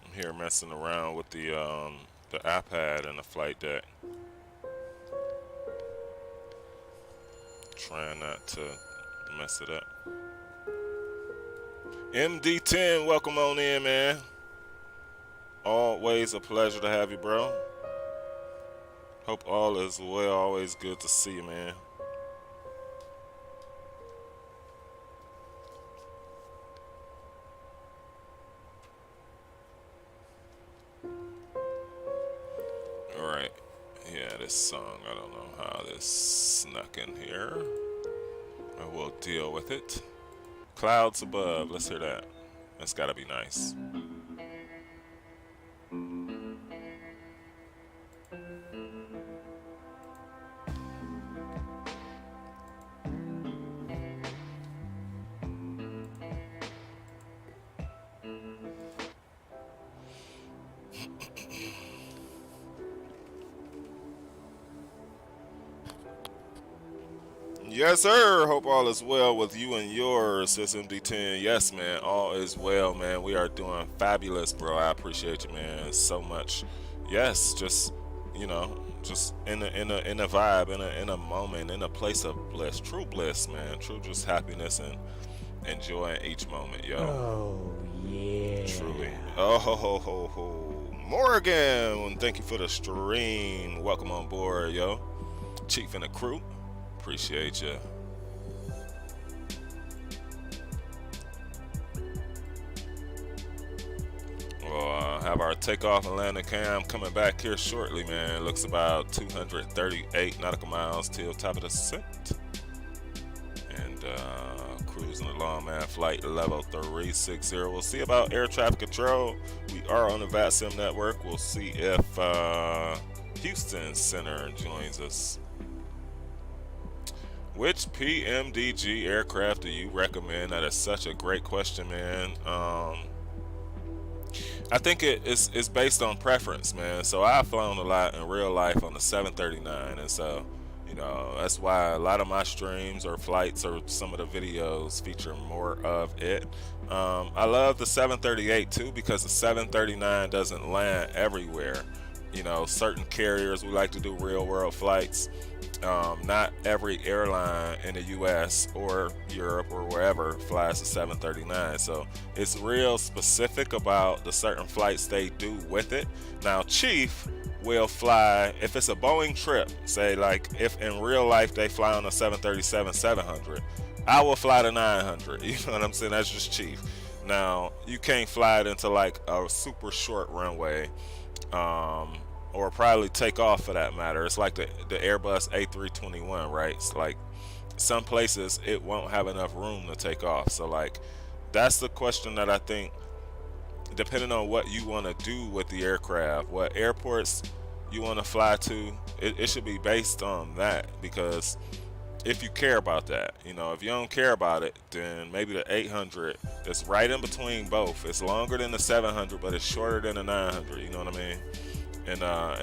I'm here messing around with the iPad and the flight deck. Trying not to mess it up. MD10, welcome on in, man. Always a pleasure to have you, bro. Hope all is well. Always good to see you, man. All right. Yeah, this song, I don't know how this snuck in here. I will deal with it. Clouds above. Let's hear that. That's gotta be nice. Yes, sir. Hope all is well with you and yours, SMD10. Yes, man. All is well, man. We are doing fabulous, bro. I appreciate you, man, so much. Yes, just just in a vibe, in a moment, in a place of bliss, true bliss, man. True, just happiness and enjoying each moment, yo. Oh, yeah. Truly. Oh, ho, ho, ho, ho. Morgan, thank you for the stream. Welcome on board, yo. Chief and the crew. Appreciate you. We'll have our takeoff and landing cam coming back here shortly, man. Looks about 238 nautical miles till top of the descent. And cruising along, man. Flight level 360. We'll see about air traffic control. We are on the VATSIM network. We'll see if Houston Center joins us. Which PMDG aircraft do you recommend? That is such a great question, man. I think it's based on preference, man. So I've flown a lot in real life on the 739, and so that's why a lot of my streams or flights or some of the videos feature more of it. I love the 738 too because the 739 doesn't land everywhere. Certain carriers, we like to do real world flights. Not every airline in the US or Europe or wherever flies the 739, so it's real specific about the certain flights they do with it. Now Chief will fly, if it's a Boeing trip, say like if in real life they fly on a 737-700, I will fly the 900. You know what I'm saying? That's just Chief. Now you can't fly it into like a super short runway, or probably take off for that matter. It's like the Airbus A321, right? It's like some places it won't have enough room to take off. So like that's the question that I think, depending on what you want to do with the aircraft, what airports you want to fly to, it should be based on that. Because if you care about that, if you don't care about it, then maybe the 800 is right in between both. It's longer than the 700, but it's shorter than the 900. You know what I mean? And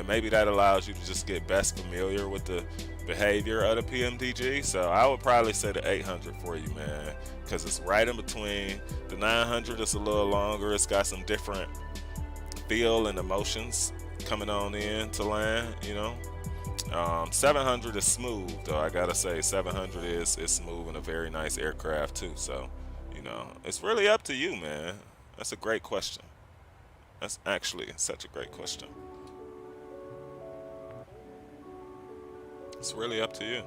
maybe that allows you to just get best familiar with the behavior of the PMDG. So I would probably say the 800 for you, man, because it's right in between. The 900 is a little longer. It's got some different feel and emotions coming on in to land, 700 is smooth, though. I gotta say 700 is smooth and a very nice aircraft too. So it's really up to you, man. That's a great question. That's actually such a great question. It's really up to you.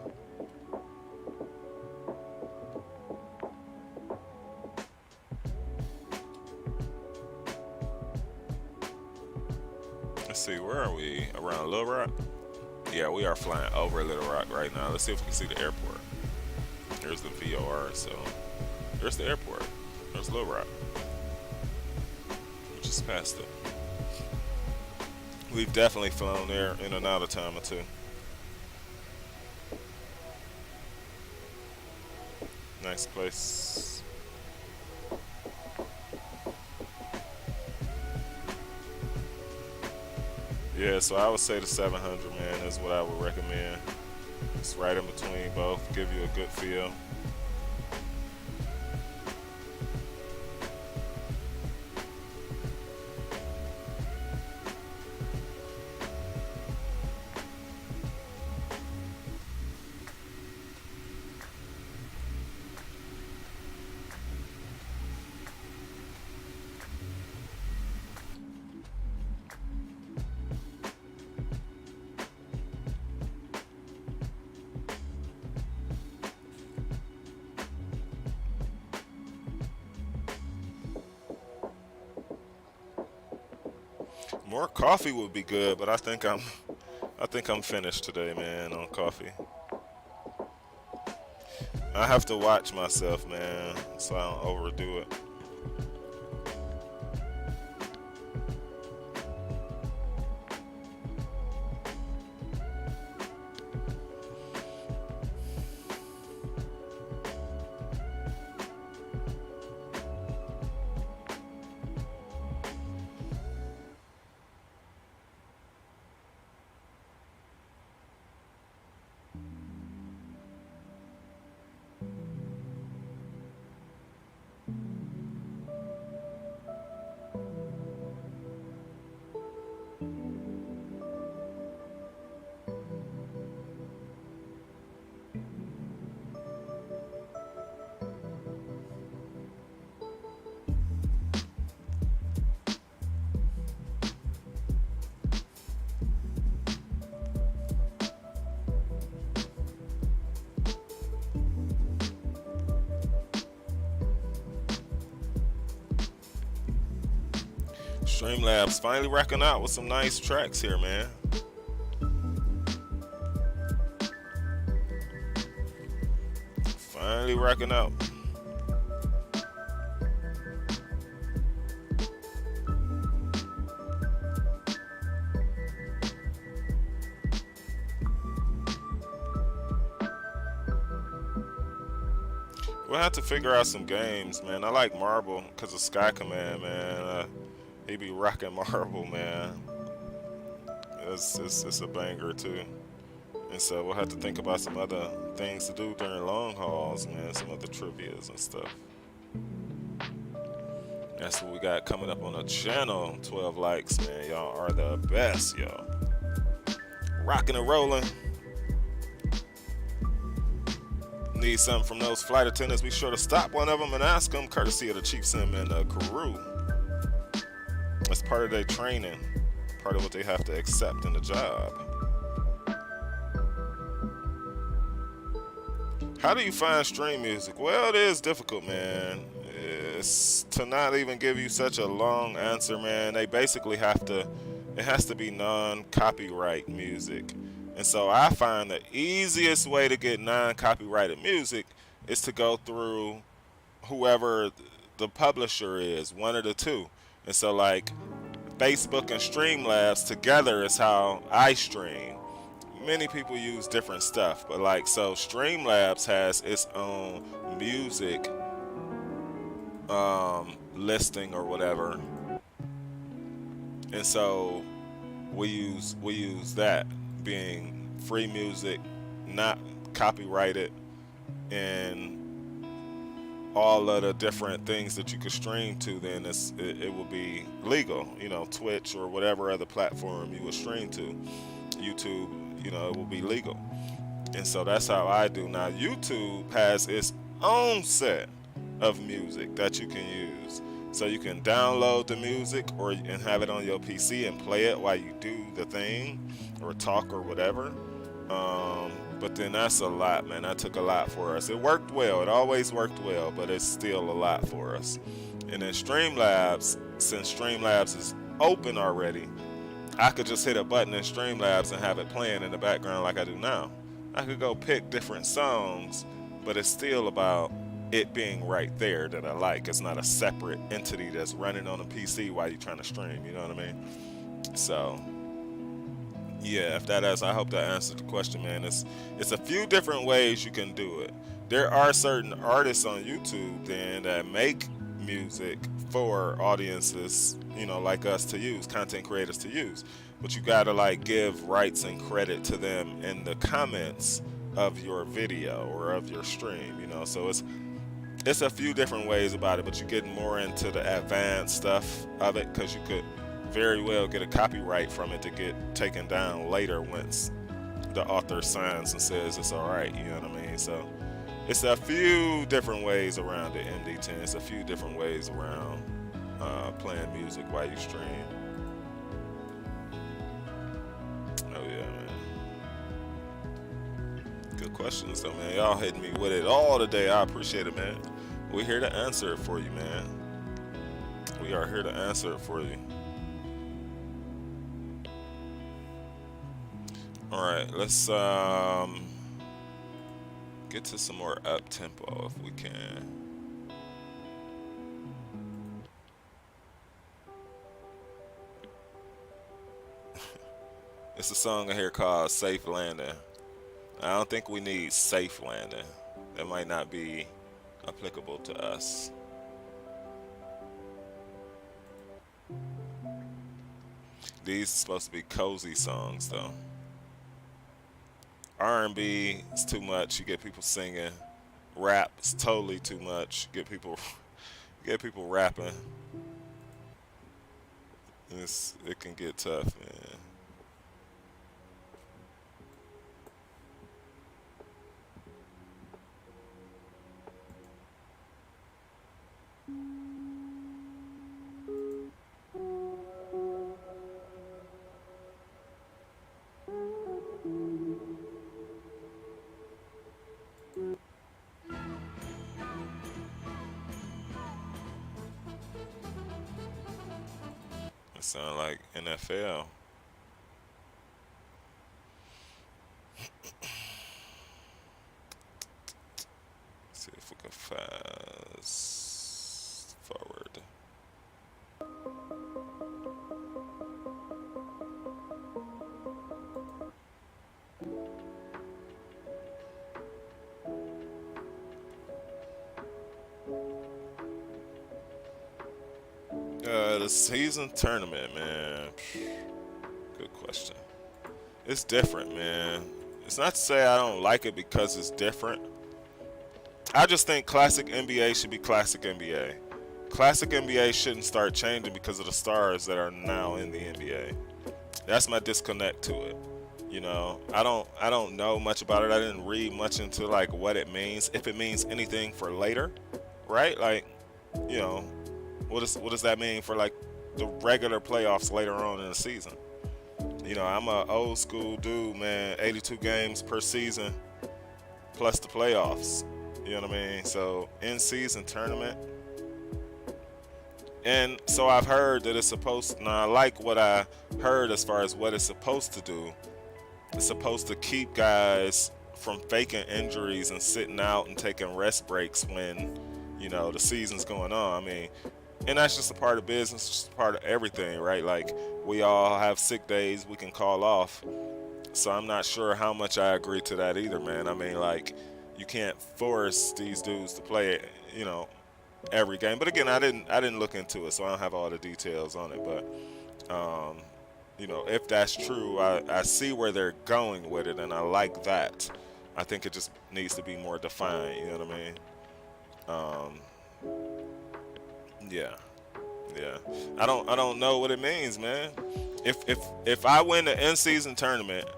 Let's see, where are we? Around Little Rock? Yeah, we are flying over Little Rock right now. Let's see if we can see the airport. Here's the VOR. So there's the airport. There's Little Rock. We just passed it. We've definitely flown there in and out a time or two. Nice place. Yeah, so I would say the 700, man, is what I would recommend. It's right in between both, give you a good feel. More coffee would be good, but I think I'm finished today, man, on coffee. I have to watch myself, man, so I don't overdo it. StreamLabs finally racking out with some nice tracks here, man. Finally racking out. We'll have to figure out some games, man. I like Marble because of Sky Command, man. He be rocking Marble, man. It's a banger too. And so we'll have to think about some other things to do during long hauls, man. Some other trivias and stuff. That's what we got coming up on the channel. 12 likes, man. Y'all are the best, y'all. Rocking and rolling. Need something from those flight attendants, be sure to stop one of them and ask them, courtesy of the Chief Sim and the crew. That's part of their training, part of what they have to accept in the job. How do you find stream music? Well, it is difficult, man. It's to not even give you such a long answer, man. They basically it has to be non-copyright music. And so I find the easiest way to get non-copyrighted music is to go through whoever the publisher is, one of the two. And so like Facebook and StreamLabs together is how I stream. Many people use different stuff, but like so StreamLabs has its own music listing or whatever. And so we use that being free music, not copyrighted, and all of the different things that you could stream to, then it will be legal. You know, Twitch or whatever other platform you would stream to, YouTube, you know, it will be legal. And so that's how I do. Now YouTube has its own set of music that you can use. So you can download the music and have it on your PC and play it while you do the thing or talk or whatever. But then that's a lot, man. That took a lot for us. It worked well. It always worked well, but it's still a lot for us. And then StreamLabs, since StreamLabs is open already, I could just hit a button in StreamLabs and have it playing in the background like I do now. I could go pick different songs, but it's still about it being right there that I like. It's not a separate entity that's running on a PC while you're trying to stream. You know what I mean? So, yeah, if that is, I hope that answers the question, man. It's a few different ways you can do it. There are certain artists on YouTube then that make music for audiences, like us to use, content creators to use. But you gotta like give rights and credit to them in the comments of your video or of your stream, So it's a few different ways about it, but you're getting more into the advanced stuff of it because you could very well get a copyright from it to get taken down later once the author signs and says it's all right. You know what I mean? So it's a few different ways around it, MD10. It's a few different ways around playing music while you stream. Oh yeah, man. Good questions though, man. Y'all hitting me with it all today. I appreciate it, man. We're here to answer it for you, man. We are here to answer it for you. All right, let's get to some more up tempo if we can. It's a song I hear called Safe Landing. I don't think we need safe landing. That might not be applicable to us. These are supposed to be cozy songs though. R&B is too much. You get people singing. Rap is totally too much. You get people rapping. It can get tough, man. It sounds like NFL. See if we can fast forward. The season tournament, man. Good question. It's different, man. It's not to say I don't like it because it's different. I just think classic NBA should be classic NBA. Classic NBA shouldn't start changing because of the stars that are now in the NBA. That's my disconnect to it. I don't know much about it. I didn't read much into like what it means, if it means anything for later, right? Like, what does that mean for like the regular playoffs later on in the season? I'm a old school dude, man. 82 games per season plus the playoffs. You know what I mean? So in season tournament. And so I've heard that it's supposed to, now I like what I heard as far as what it's supposed to do. It's supposed to keep guys from faking injuries and sitting out and taking rest breaks when, the season's going on. I mean, and that's just a part of business, just a part of everything, right? Like, we all have sick days we can call off. So I'm not sure how much I agree to that either, man. I mean, like, you can't force these dudes to play, every game. But again, I didn't look into it, so I don't have all the details on it. But, if that's true, I see where they're going with it, and I like that. I think it just needs to be more defined. You know what I mean? Yeah. I don't know what it means, man. If I win the in-season tournament,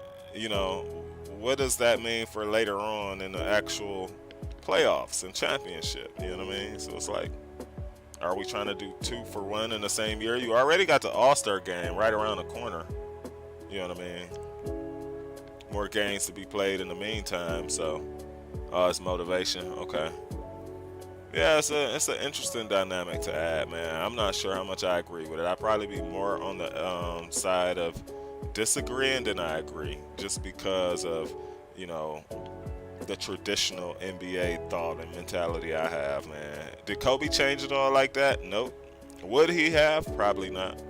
what does that mean for later on in the actual playoffs and championship? You know what I mean? So it's like, are we trying to do 2 for 1 in the same year? You already got the All-Star game right around the corner. You know what I mean? More games to be played in the meantime, so it's motivation. Okay. Yeah, it's an interesting dynamic to add, man. I'm not sure how much I agree with it. I'd probably be more on the side of disagreeing than I agree, just because of you know the traditional NBA thought and mentality I have, man. Did Kobe change it all like that? Nope. Would he have? Probably not.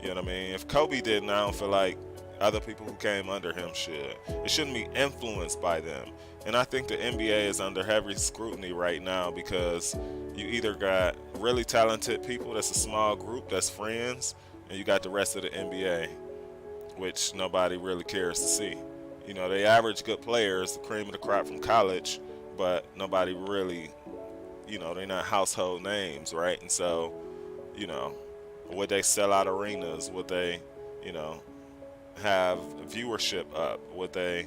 You know what I mean? If Kobe didn't, I don't feel like other people who came under him should. It shouldn't be influenced by them. And I think the NBA is under heavy scrutiny right now because you either got really talented people, that's a small group that's friends, and you got the rest of the NBA, which nobody really cares to see. You know, they average good players, the cream of the crop from college, but nobody really, they're not household names, right? And so, you know, would they sell out arenas? Would they, you know, have viewership up? Would they?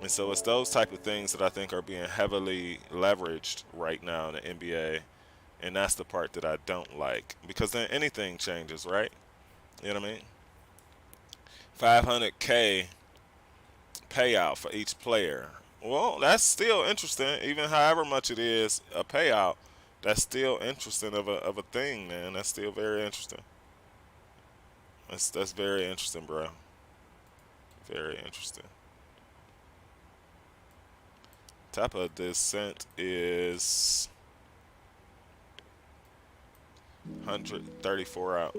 And so it's those type of things that I think are being heavily leveraged right now in the NBA, and that's the part that I don't like because then anything changes, right? You know what I mean? 500K payout for each player. Well, that's still interesting, even however much it is a payout. That's still interesting of a thing, man. That's still very interesting. That's very interesting, bro. Very interesting. Type of descent is 134 out.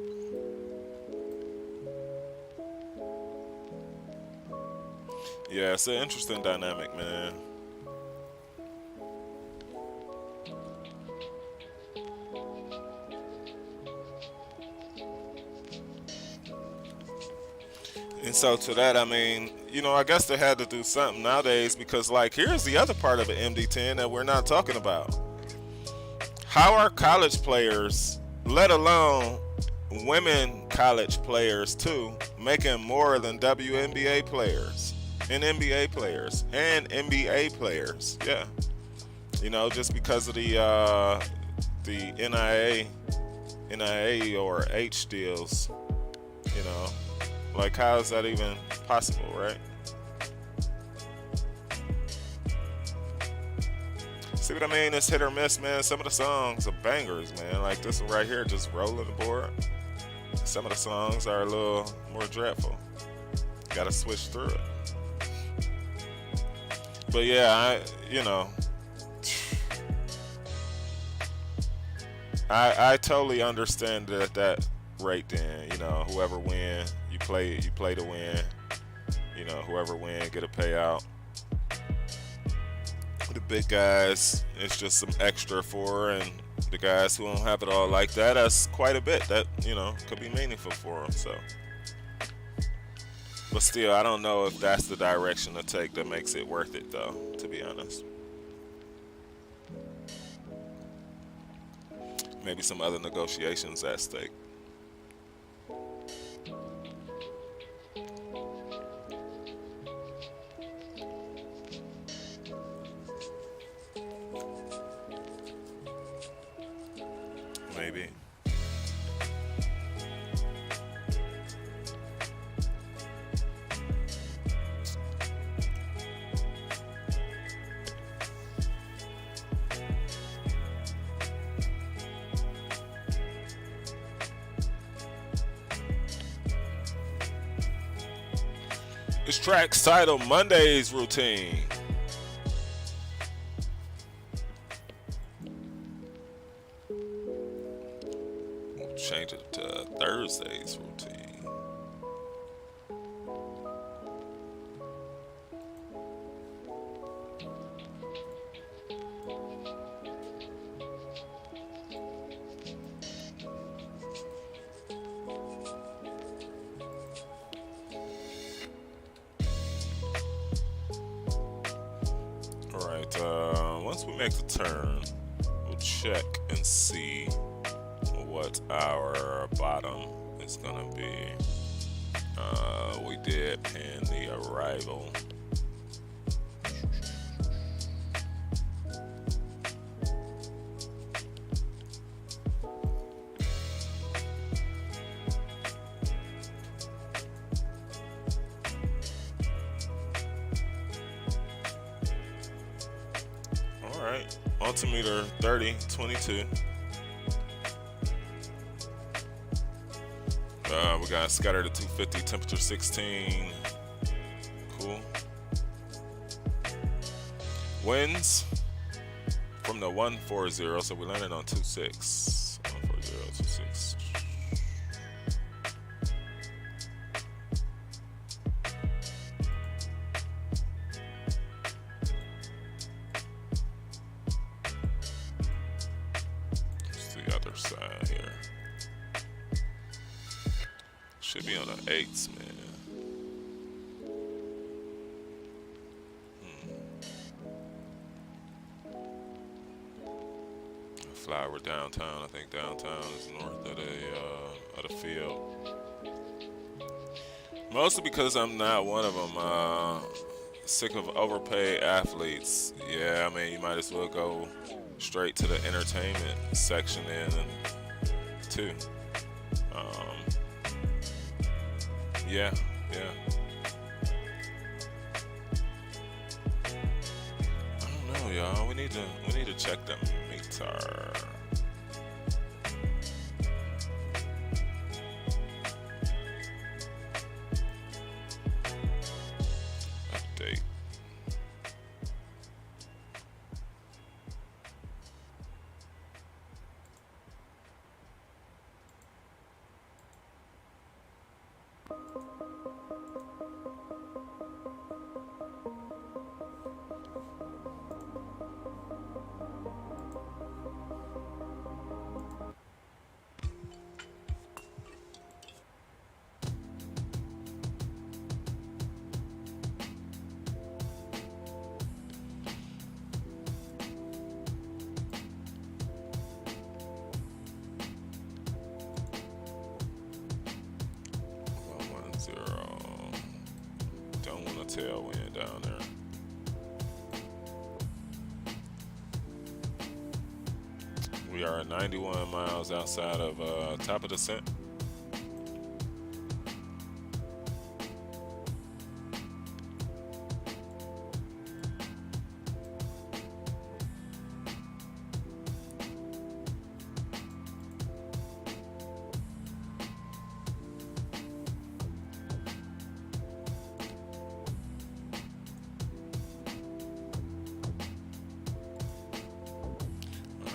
Yeah, it's an interesting dynamic, man. And so to that, I mean, I guess they had to do something nowadays because, like, here's the other part of an MD10 that we're not talking about. How are college players, let alone women college players too, making more than WNBA players and NBA players and NBA players? Yeah, just because of the NIA or H deals, you know. Like, how is that even possible, right? See what I mean? It's hit or miss, man. Some of the songs are bangers, man. Like this one right here, just rolling the board. Some of the songs are a little more dreadful. Gotta switch through it. But yeah, I totally understand that rate then. Whoever win, you play to win. Whoever win get a payout. The big guys, it's just some extra for, and the guys who don't have it all like that, that's quite a bit. That could be meaningful for them. So, but still, I don't know if that's the direction to take that makes it worth it, though. To be honest, maybe some other negotiations at stake. Maybe. This track's titled Monday's Routine. We'll change it to Thursday's Routine. Alright, once we make the turn, we'll check and see what our bottom is gonna be. We did pin the arrival. Alright, on altimeter 30, 22. We got scattered at 250, temperature 16. Cool. Winds from the 140, so we landed on 26. 140, 26. It's the other side here. Should be on the 8s, man. Flower downtown. I think downtown is north of the field. Mostly because I'm not one of them. Sick of overpaid athletes. Yeah, I mean, you might as well go straight to the entertainment section too. Yeah. I don't know, y'all. We need to check them meter. Update. Tailwind down there. We are 91 miles outside of top of descent.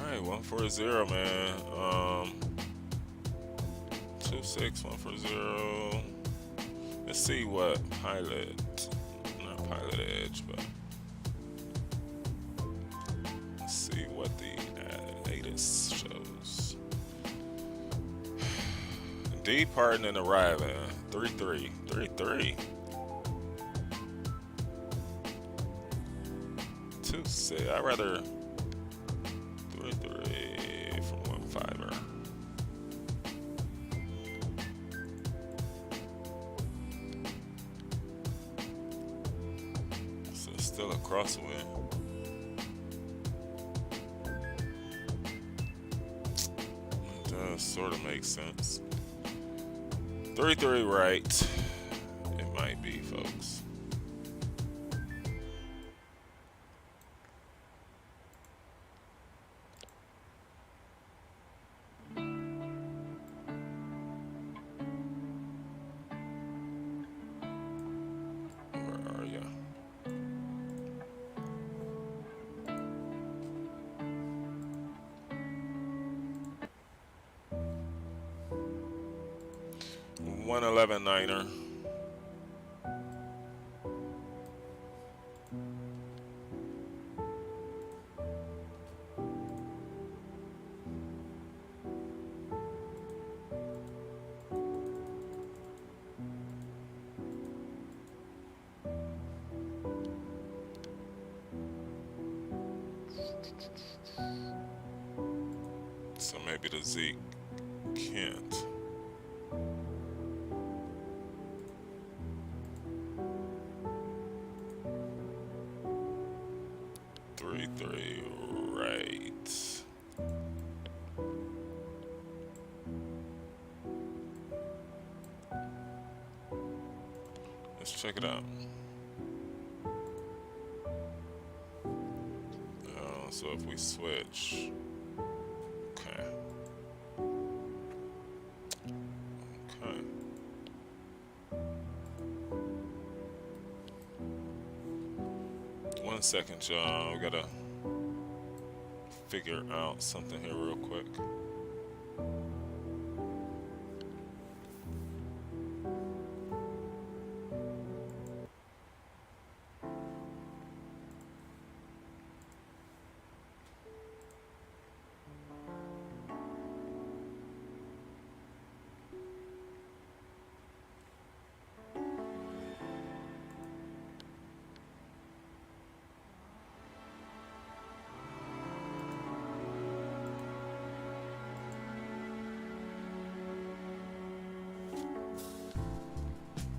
Alright, 140, man. 26, 140. Let's see what not Pilot Edge, but let's see what the latest shows. Departing and arriving, 33. 26. I'd rather 33 from 1.5er. So it's still a crosswind. It does sort of make sense. 33 right. It might be, folks. Where are ya? $111.9er. So maybe the Zeke can't. Three right. Let's check it out. So if we switch, okay. Okay. One second, y'all. We gotta figure out something here real quick.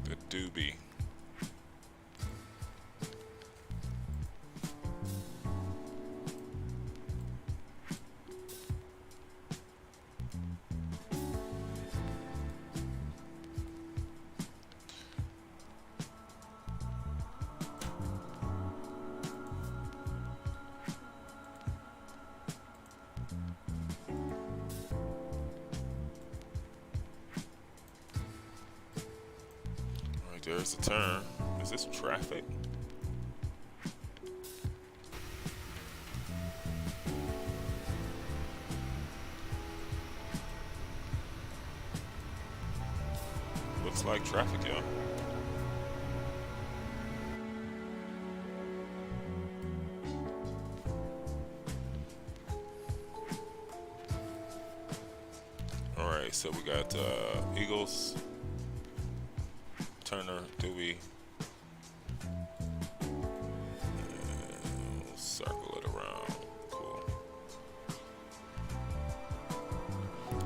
The doobie. Alright, there's the turn. Is this traffic? Looks like traffic, y'all. Alright, so we got Eagles, Turner, Dewey. We'll circle it around. Cool.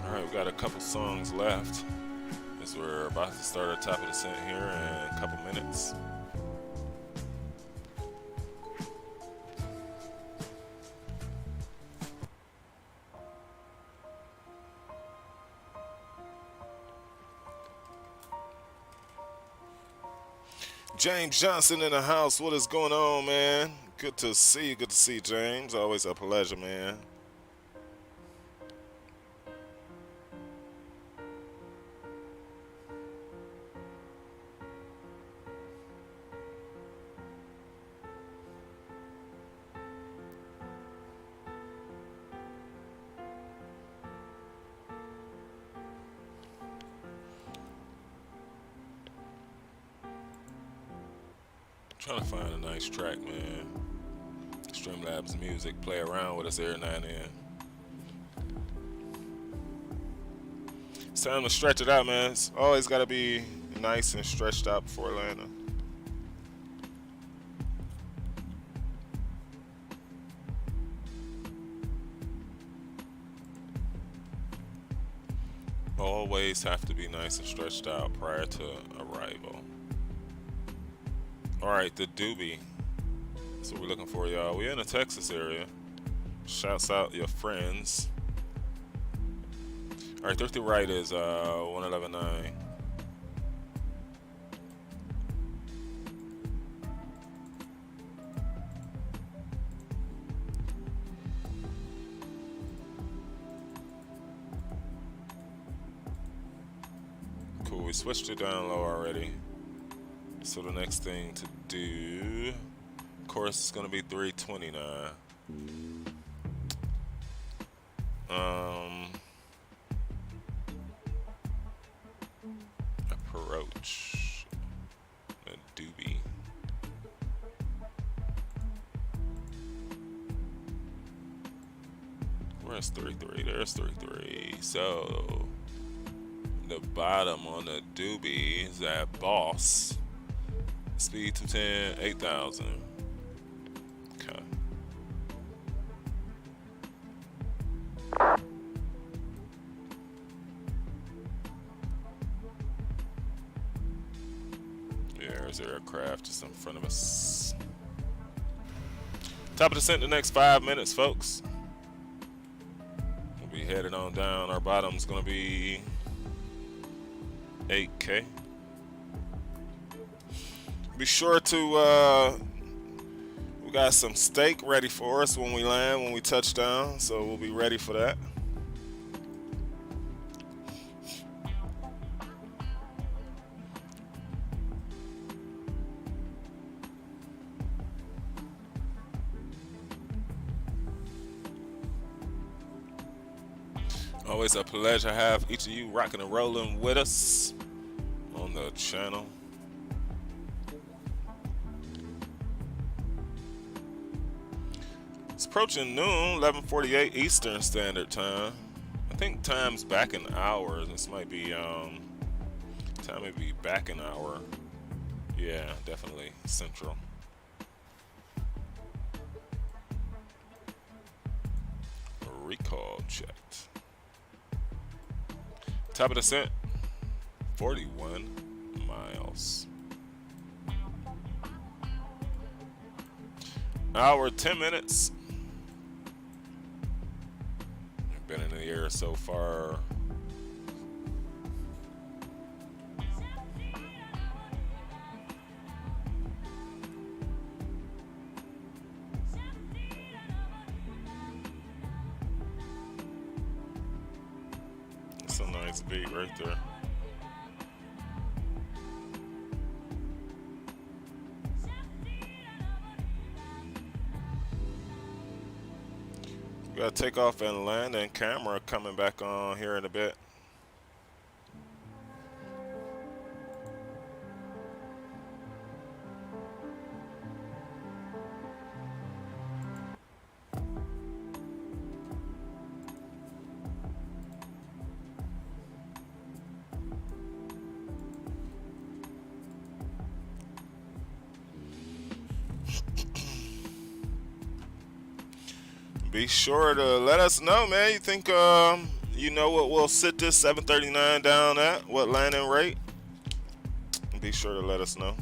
Alright, we got a couple songs left as we're about to start our top of the set here in a couple minutes. James Johnson in the house. What is going on, man? Good to see you. Good to see you, James. Always a pleasure, man. Trying to find a nice track, man. StreamLabs music, play around with us every now and then. It's time to stretch it out, man. It's always got to be nice and stretched out before Atlanta. Always have to be nice and stretched out prior to arrival. Alright, the doobie. That's what we're looking for, y'all. We're in the Texas area. Shouts out your friends. Alright, thrifty right is 111.9. Cool, we switched it down low already. So the next thing to do, of course, it's gonna be 329. Approach a doobie. Where's 33? There's 33. So the bottom on the doobie is that boss. Speed 210, 8,000. Okay. Yeah, there's the aircraft just in front of us. Top of the set in the next 5 minutes, folks. We'll be headed on down. Our bottom's gonna be 8K. Be sure to we Got some steak ready for us when we land, when we touch down, so we'll be ready for that. Always a pleasure to have each of you rocking and rolling with us on the channel. It's approaching noon, 11:48 Eastern Standard Time. I think time's back in hours. This might be time may be back an hour. Yeah, definitely Central. Recall checked. Top of descent, 41 miles. Hour, 10 minutes. Been in the air so far. That's a nice beat right there. We got takeoff and land and camera coming back on here in a bit. Be sure to let us know, man. You think you know what we'll sit this 739 down at? What landing rate? Be sure to let us know.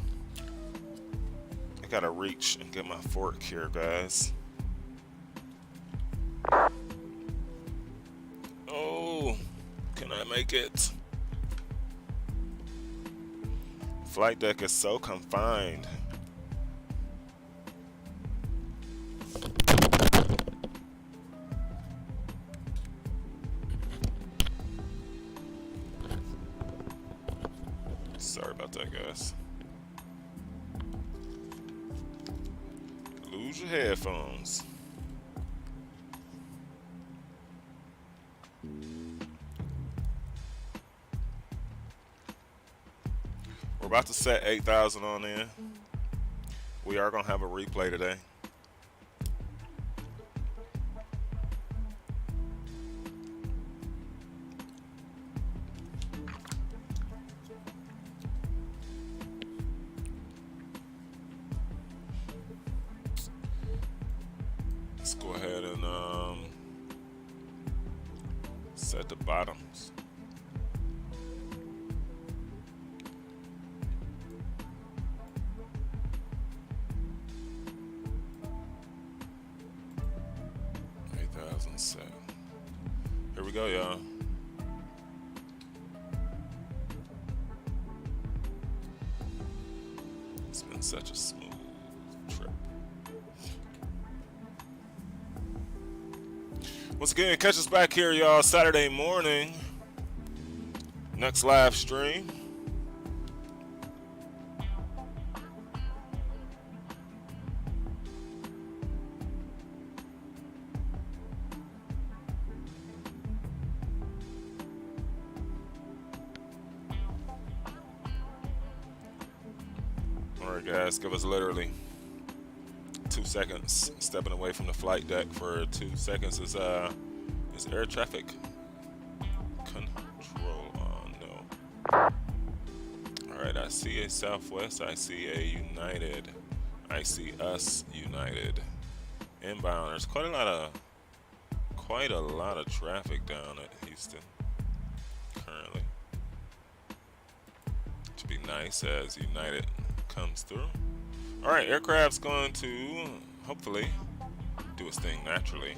I gotta reach and get my fork here, guys. Oh, can I make it? Flight deck is so confined. Sorry about that, guys. Lose your headphones. We're about to set 8,000 on in. We are gonna have a replay today. Let's go ahead and set the bottoms. Set. Here we go, y'all. It's been such a smooth trip. Once again, catch us back here, y'all, Saturday morning. Next live stream. Alright, guys, give us literally 2 seconds. Stepping away from the flight deck for 2 seconds. Is air traffic control on? No. Alright, I see a Southwest, I see a United, I see us United. Inbound. There's quite a lot of traffic down at Houston currently. Should be nice as United comes through. Alright, aircraft's going to hopefully do its thing naturally.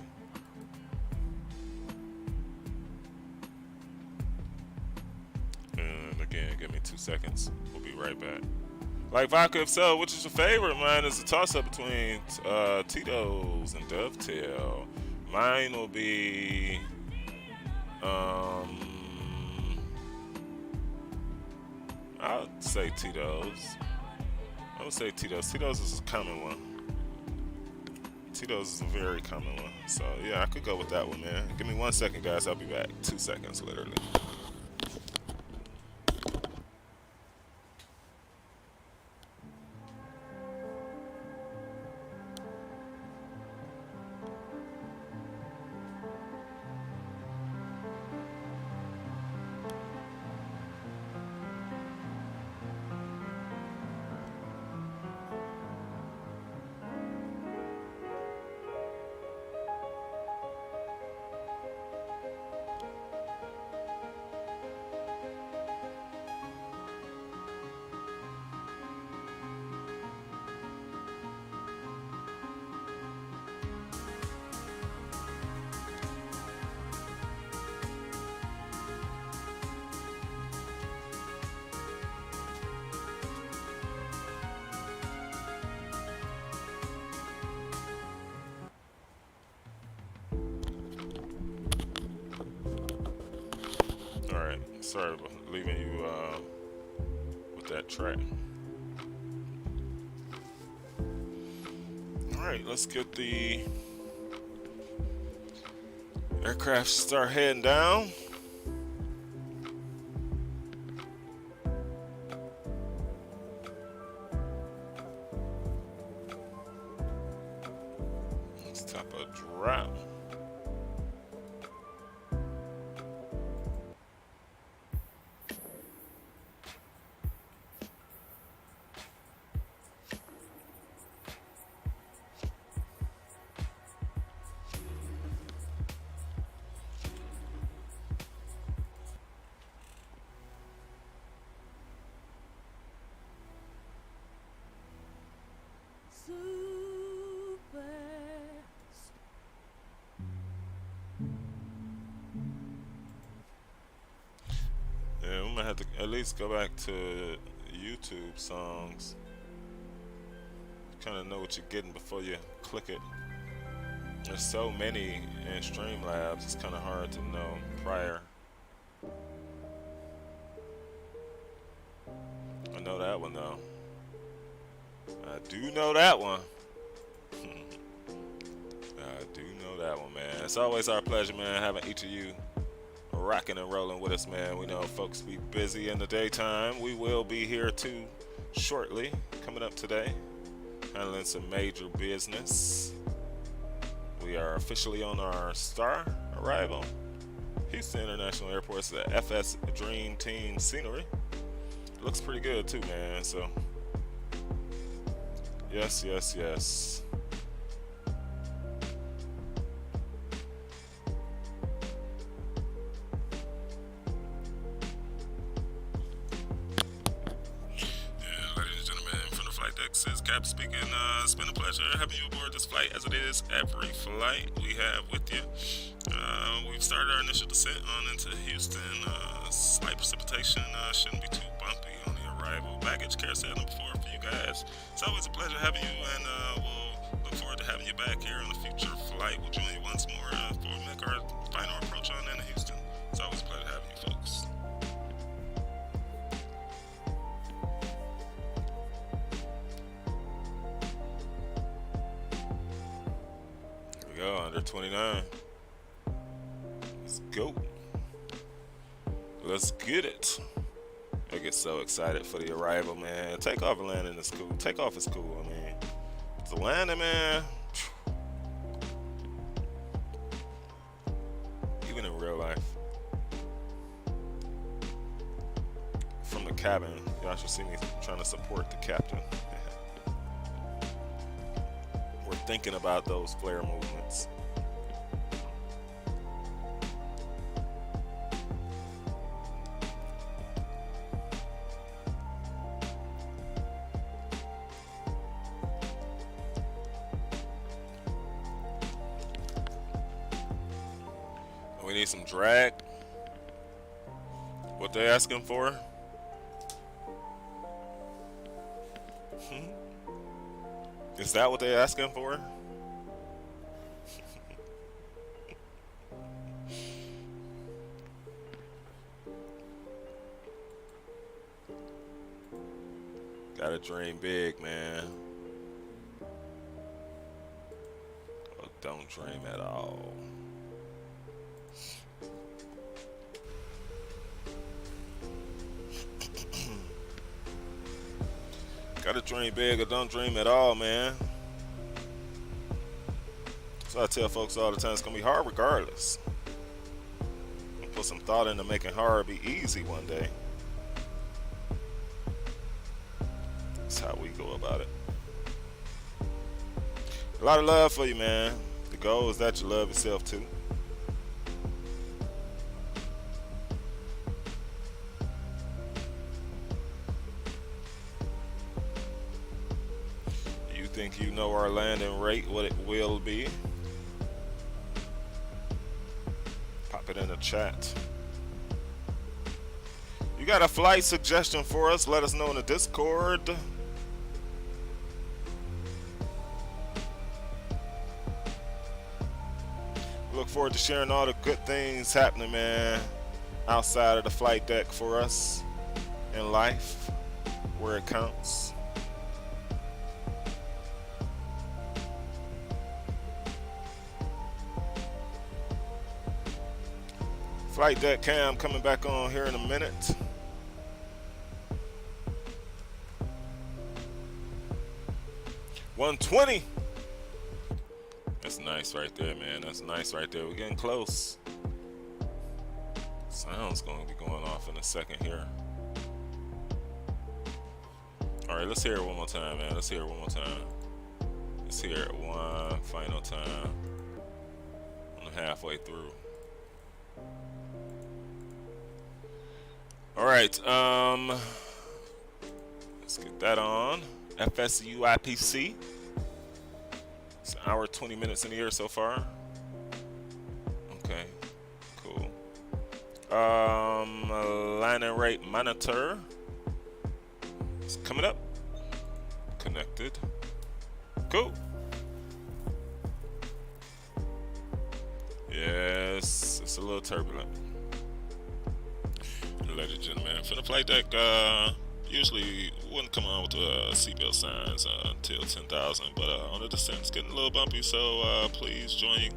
And again, give me 2 seconds. We'll be right back. Like vodka, if so, which is your favorite? Mine is a toss-up between Tito's and Dovetail. Mine will be um, I'll say Tito's. I would say Tito's. Tito's is a common one. Tito's is a very common one. So yeah, I could go with that one, man. Give me 1 second, guys. I'll be back. 2 seconds, literally. Alright, sorry about leaving you with that track. Alright, let's get the aircraft start heading down. Let's tap a drop. Yeah, we might have to at least go back to YouTube songs. Kind of know what you're getting before you click it. There's so many in StreamLabs, it's kind of hard to know prior. I know that one though. I do know that one. I do know that one, man. It's always our pleasure, man, having each of you rocking and rolling with us, man. We know folks be busy in the daytime. We will be here too shortly, coming up today, handling some major business. We are officially on our star arrival. Houston International Airport's the FS Dream Team scenery. Looks pretty good too, man. So yes, yes, yes. Says Cap speaking. It's been a pleasure having you aboard this flight, as it is every flight we have with you. We've started our initial descent on into Houston. Slight precipitation, shouldn't be too bumpy on the arrival. Baggage carousel number 4 for you guys. It's always a pleasure having you, and we'll look forward to having you back here on a future flight. We'll join you once more before we make our final approach on into Houston. It's always a pleasure having you folks. Go under 29. Let's go. Let's get it. I get so excited for the arrival, man. Takeoff and landing is cool. Takeoff is cool. I mean, the landing, man. Even in real life, from the cabin, y'all should see me trying to support the captain. We're thinking about those flare movements. We need some drag. What they asking for? Is that what they're asking for? Gotta dream big, man. Or don't dream at all. Gotta dream big or don't dream at all, man. So I tell folks all the time, it's gonna be hard regardless. Put some thought into making hard be easy one day. That's how we go about it. A lot of love for you, man. The goal is that you love yourself too. You think you know our landing rate, what it will be? Pop it in the chat. You got a flight suggestion for us? Let us know in the Discord. Look forward to sharing all the good things happening, man, outside of the flight deck for us in life, where it counts. Flight deck cam coming back on here in a minute. $120. That's nice right there, man. That's nice right there. We're getting close. Sound's going to be going off in a second here. All right, let's hear it one more time, man. Let's hear it one more time. Let's hear it one final time. I'm halfway through. All right, let's get that on. FSUIPC. It's an hour 20 minutes in the air so far. Okay, cool. Landing rate monitor. It's coming up. Connected. Cool. Yes, it's a little turbulent. Ladies and gentlemen, for the flight deck, usually wouldn't come on with the seatbelt signs until 10,000, but on the descent it's getting a little bumpy, so please join,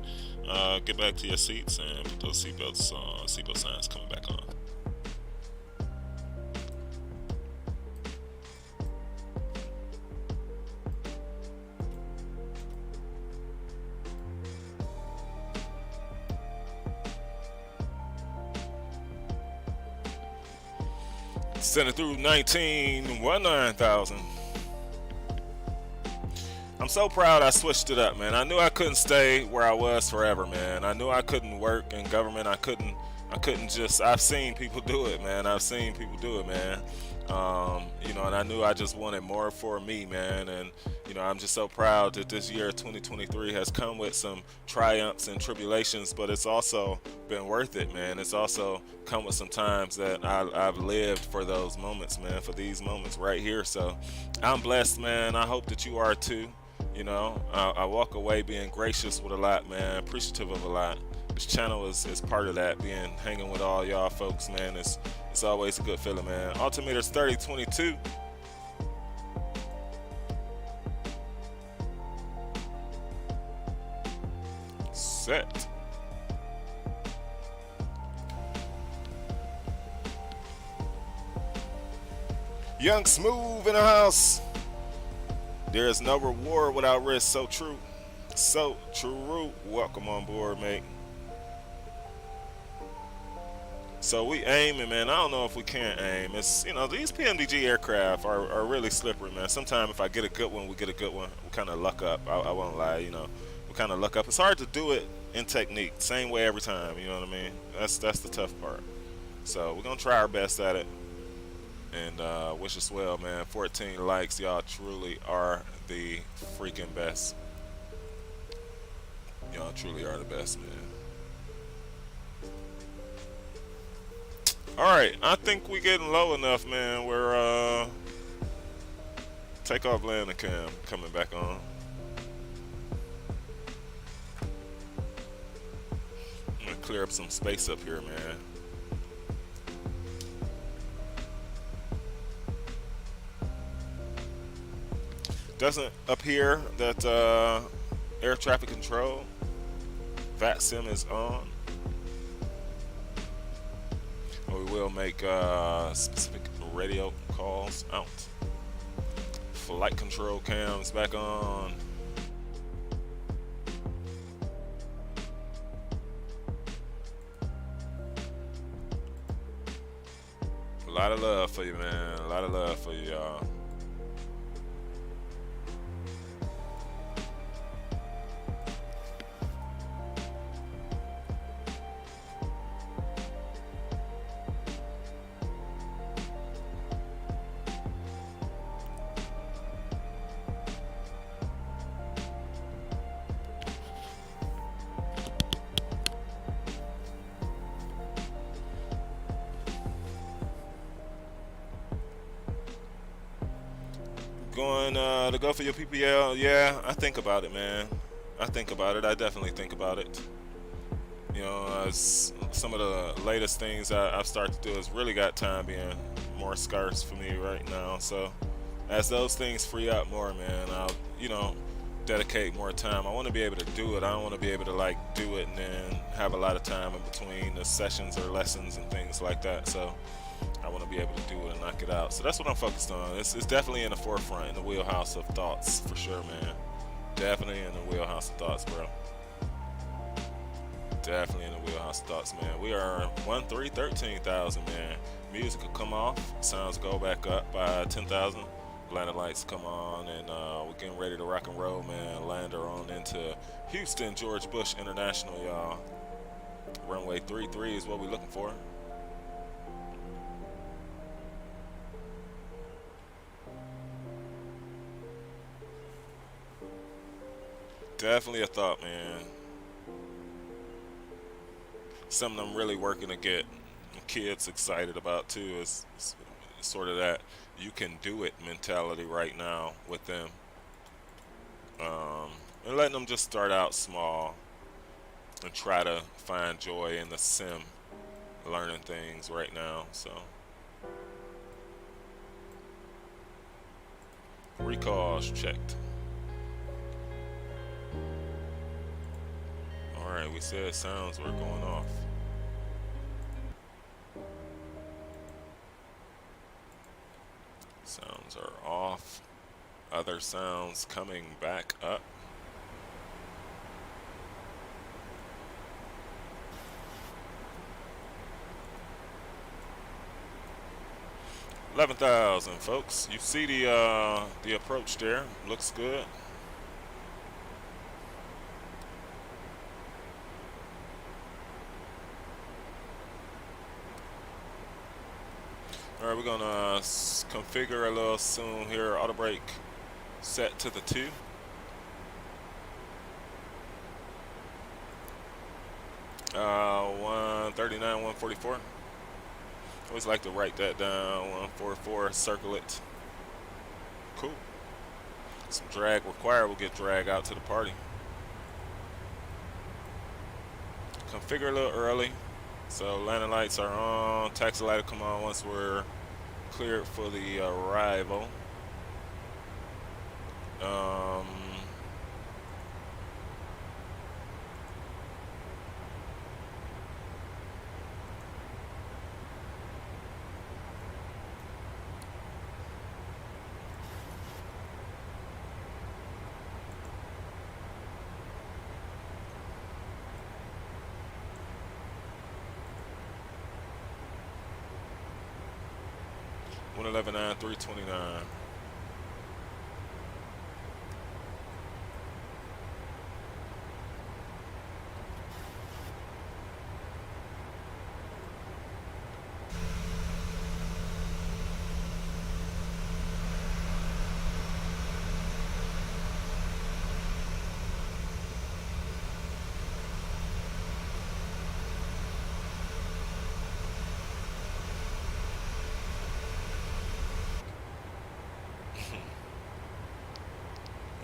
get back to your seats and put those seatbelt signs coming back on. Send it through 19,000. I'm so proud I switched it up, man. I knew I couldn't stay where I was forever, man. I knew I couldn't work in government. I couldn't just, I've seen people do it, man. You know, and I knew I just wanted more for me, man. And, you know, I'm just so proud that this year, 2023, has come with some triumphs and tribulations, but it's also been worth it, man. It's also come with some times that I've lived for those moments, man, for these moments right here. So I'm blessed, man. I hope that you are too. You know, I walk away being gracious with a lot, man, appreciative of a lot. This channel is part of that, hanging with all y'all folks, man. It's always a good feeling, man. Altimeter's 3022. Set. Young Smooth in the house. There is no reward without risk. So true. So true. Welcome on board, mate. So we aiming, man. I don't know if we can't aim. It's, you know, these PMDG aircraft are really slippery, man. Sometimes if I get a good one, we get a good one. We kind of luck up. I won't lie, you know. We kind of luck up. It's hard to do it in technique. Same way every time, you know what I mean? That's the tough part. So we're going to try our best at it. And wish us well, man. 14 likes. Y'all truly are the freaking best. Y'all truly are the best, man. Alright, I think we getting low enough, man. We're takeoff landing cam coming back on. clear up some space up here, man. Doesn't appear that air traffic control VATSIM is on. We will make specific radio calls out. Flight control cams back on. A lot of love for you, man. A lot of love for you, y'all. Going to go for your PPL? Yeah, I think about it, man. I think about it. I definitely think about it. You know, some of the latest things I've started to do has really got time being more scarce for me right now. So as those things free up more, man, I'll, you know, dedicate more time. I want to be able to do it. I don't want to be able to like do it and then have a lot of time in between the sessions or lessons and things like that. So I want to be able to do it and knock it out. So that's what I'm focused on. It's definitely in the forefront, in the wheelhouse of thoughts, for sure, man. Definitely in the wheelhouse of thoughts, bro. Definitely in the wheelhouse of thoughts, man. We are 13,000, man. Music will come off. Sounds go back up by 10,000. Landing lights come on, and we're getting ready to rock and roll, man. Lander on into Houston, George Bush International, y'all. Runway 33 is what we're looking for. Definitely a thought, man. Something I'm really working to get kids excited about too is sort of that you can do it mentality right now with them, and letting them just start out small and try to find joy in the sim learning things right now. So recalls checked. Alright, we said sounds were going off. Sounds are off. Other sounds coming back up. $11,000, folks. You see the approach there. Looks good. Alright, we're gonna configure a little soon here. Auto brake set to the 2. Uh, 139, 144. Always like to write that down. 144, circle it. Cool. Some drag required. We'll get drag out to the party. Configure a little early. So landing lights are on. Taxi light will come on once we're cleared for the arrival. $111,900, $329.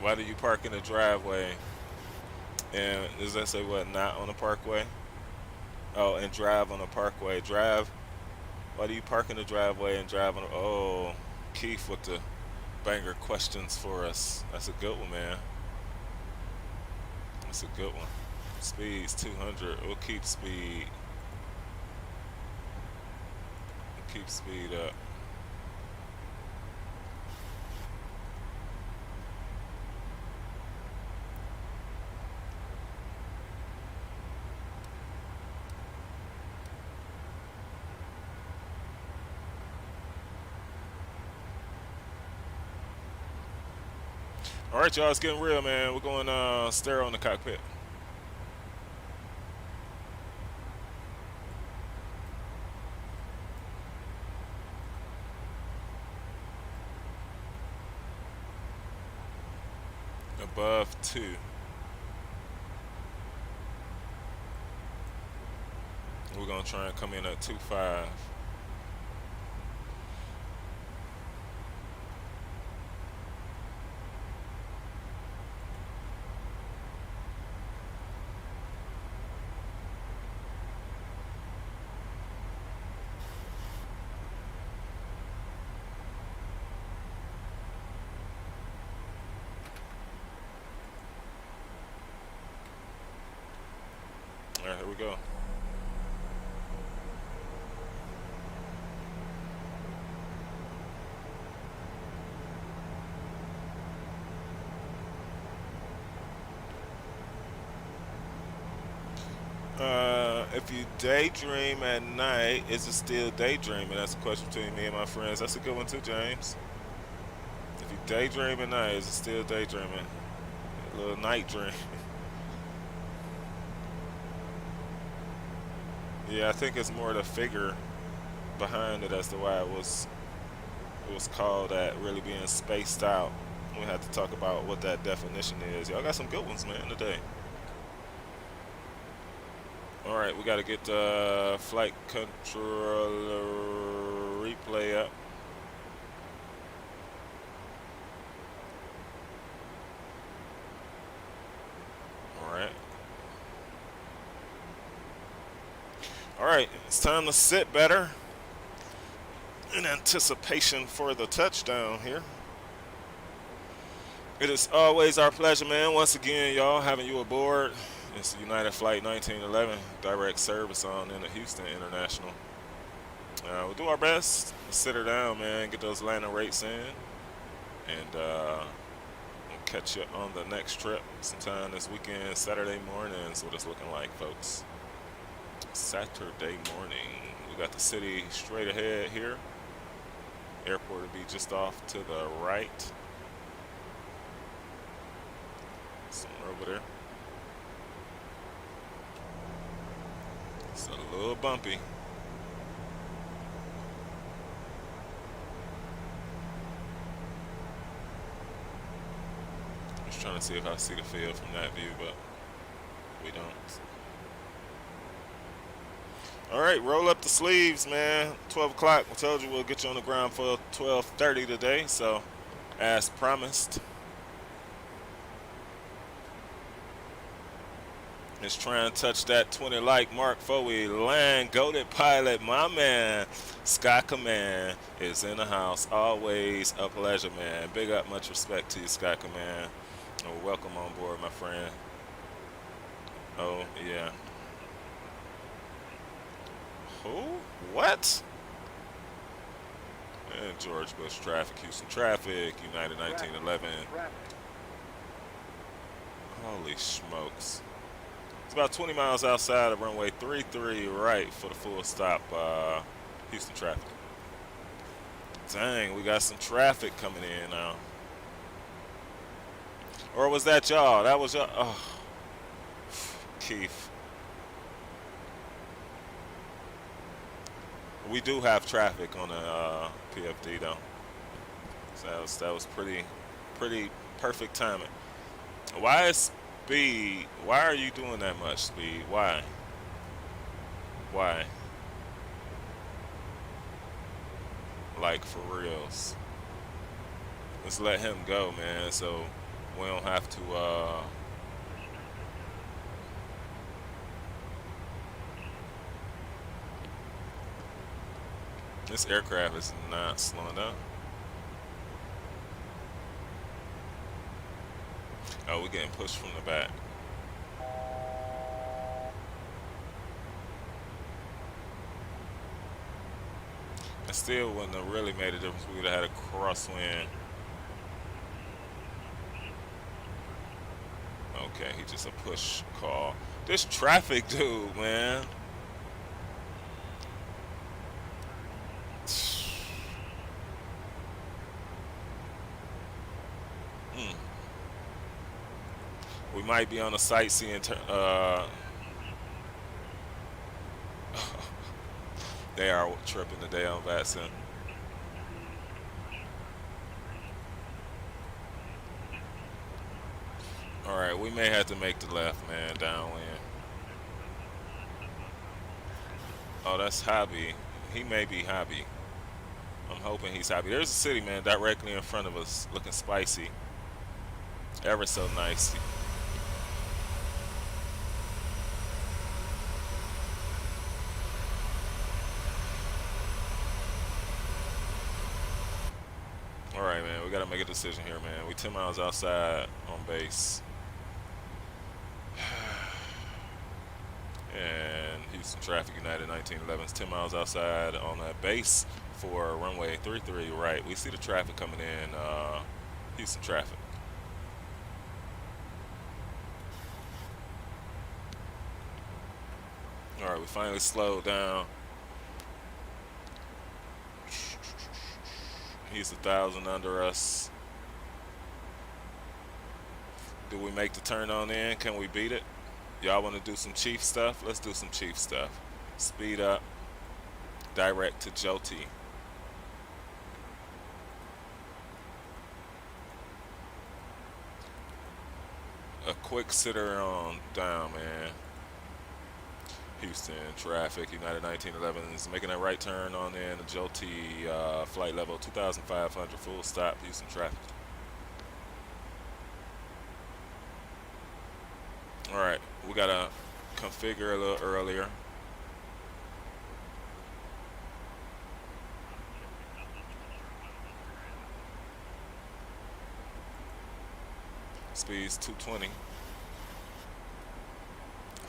Why do you park in the driveway? And does that say what, not on the parkway? Oh, and drive on the parkway. Drive. Why do you park in the driveway and drive on? Oh, Keith with the banger questions for us. That's a good one, man. That's a good one. Speed's 200. We'll keep speed. We'll keep speed up. All right, y'all, it's getting real, man. We're going stereo in the cockpit. Above 2. We're gonna try and come in at 2.5. All right, here we go. If you daydream at night, is it still daydreaming? That's a question between me and my friends. That's a good one too, James. If you daydream at night, is it still daydreaming? A little night dream. Yeah, I think it's more the figure behind it as to why it was called that, really being spaced out. We had to talk about what that definition is. Y'all got some good ones, man, today. All right, we got to get the flight controller replay up. All right. All right, it's time to sit better in anticipation for the touchdown here. It is always our pleasure, man. Once again, y'all, having you aboard. It's United Flight 1911, direct service on into Houston International. We'll do our best to sit her down, man, get those landing rates in, and we'll catch you on the next trip sometime this weekend, Saturday morning is what it's looking like, folks. Saturday morning. We got the city straight ahead here. Airport will be just off to the right. Somewhere over there. It's a little bumpy. Just trying to see if I see the field from that view, but we don't. All right, roll up the sleeves, man. 12 o'clock. I told you we'll get you on the ground for 12:30 today, so as promised. Let's try and touch that 20 like mark before we land. Goated pilot, my man, Sky Command is in the house. Always a pleasure, man. Big up, much respect to you, Sky Command. Welcome on board, my friend. Oh, yeah. Who? What? And George Bush traffic, Houston traffic, United 1911. Holy smokes. It's about 20 miles outside of runway 33 right for the full stop, Houston traffic. Dang, we got some traffic coming in now. Or was that y'all? That was y'all. Oh, Keith. We do have traffic on the PFD though. So that was pretty perfect timing. Why is Speed? Why are you doing that much, Speed? Why? Why? Like, for reals. Let's let him go, man, so we don't have to This aircraft is not slowing down. Oh, we're getting pushed from the back. It still wouldn't have really made a difference. We would have had a crosswind. Okay, he just a push call. This traffic dude, man. We might be on a sightseeing. They are tripping today on Vatson. All right, we may have to make the left, man, downwind. Oh, that's Hobby. He may be Hobby. I'm hoping he's Hobby. There's a city, man, directly in front of us, looking spicy. Ever so nice. All right, man, we gotta make a decision here, man. We 10 miles outside on base. And Houston Traffic United 1911 is 10 miles outside on that base for runway 33 right. We see the traffic coming in, Houston Traffic. All right, we finally slowed down. He's 1,000 under us. Do we make the turn on in? Can we beat it? Y'all want to do some chief stuff? Let's do some chief stuff. Speed up. Direct to Joti. A quick sitter on down, man. Houston Traffic United 1911 is making a right turn on in. Joti flight level 2,500 full stop. Houston Traffic. All right, we gotta configure a little earlier. Speed's 220.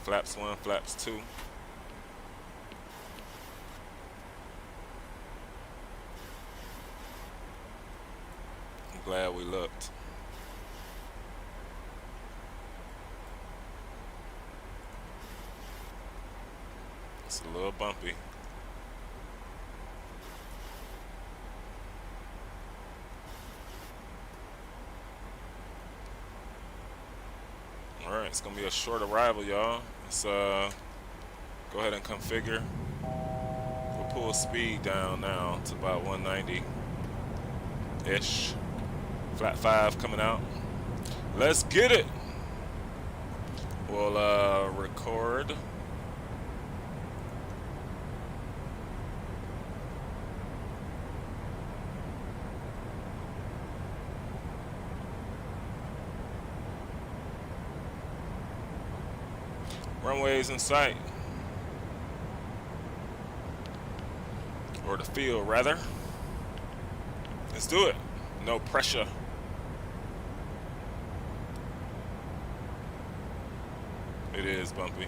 Flaps 1, flaps 2. I'm glad we looked. It's a little bumpy. All right, it's gonna be a short arrival, y'all. Let's go ahead and configure. We'll pull speed down now to about 190-ish. Flat 5 coming out. Let's get it. We'll record. Runways in sight. Or the field, rather. Let's do it. No pressure. It is bumpy.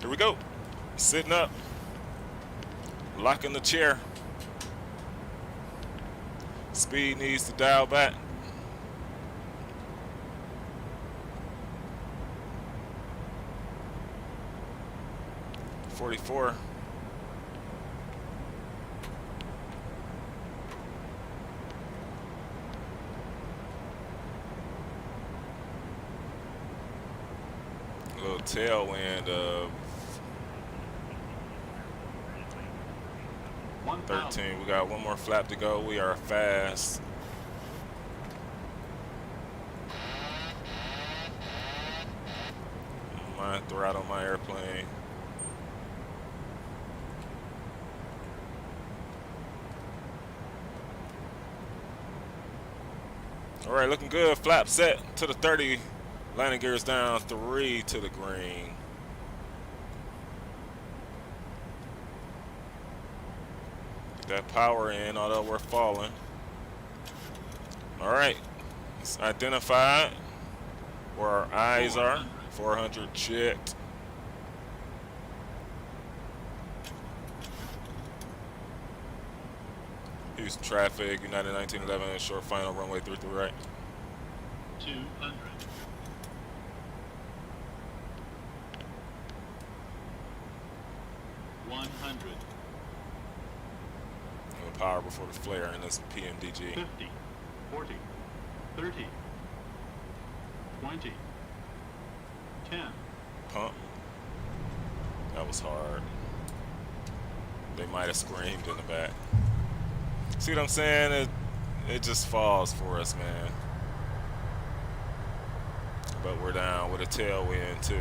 Here we go. Sitting up. Locking the chair. Speed needs to dial back. .44. A little tailwind of 13. We got one more flap to go. We are fast. My throttle my airplane. All right, looking good. Flap set to the 30. Landing gears down, 3 to the green. Get that power in, although we're falling. All right, it's identified where our eyes are. 400 checked. Houston traffic, United 1911, short final, runway 33 right. 200. 100. No power before the flare, and this PMDG. 50. 40. 30. 20. 10. Pump. That was hard. They might have screamed in the back. See what I'm saying? It just falls for us, man. But we're down with a tailwind too.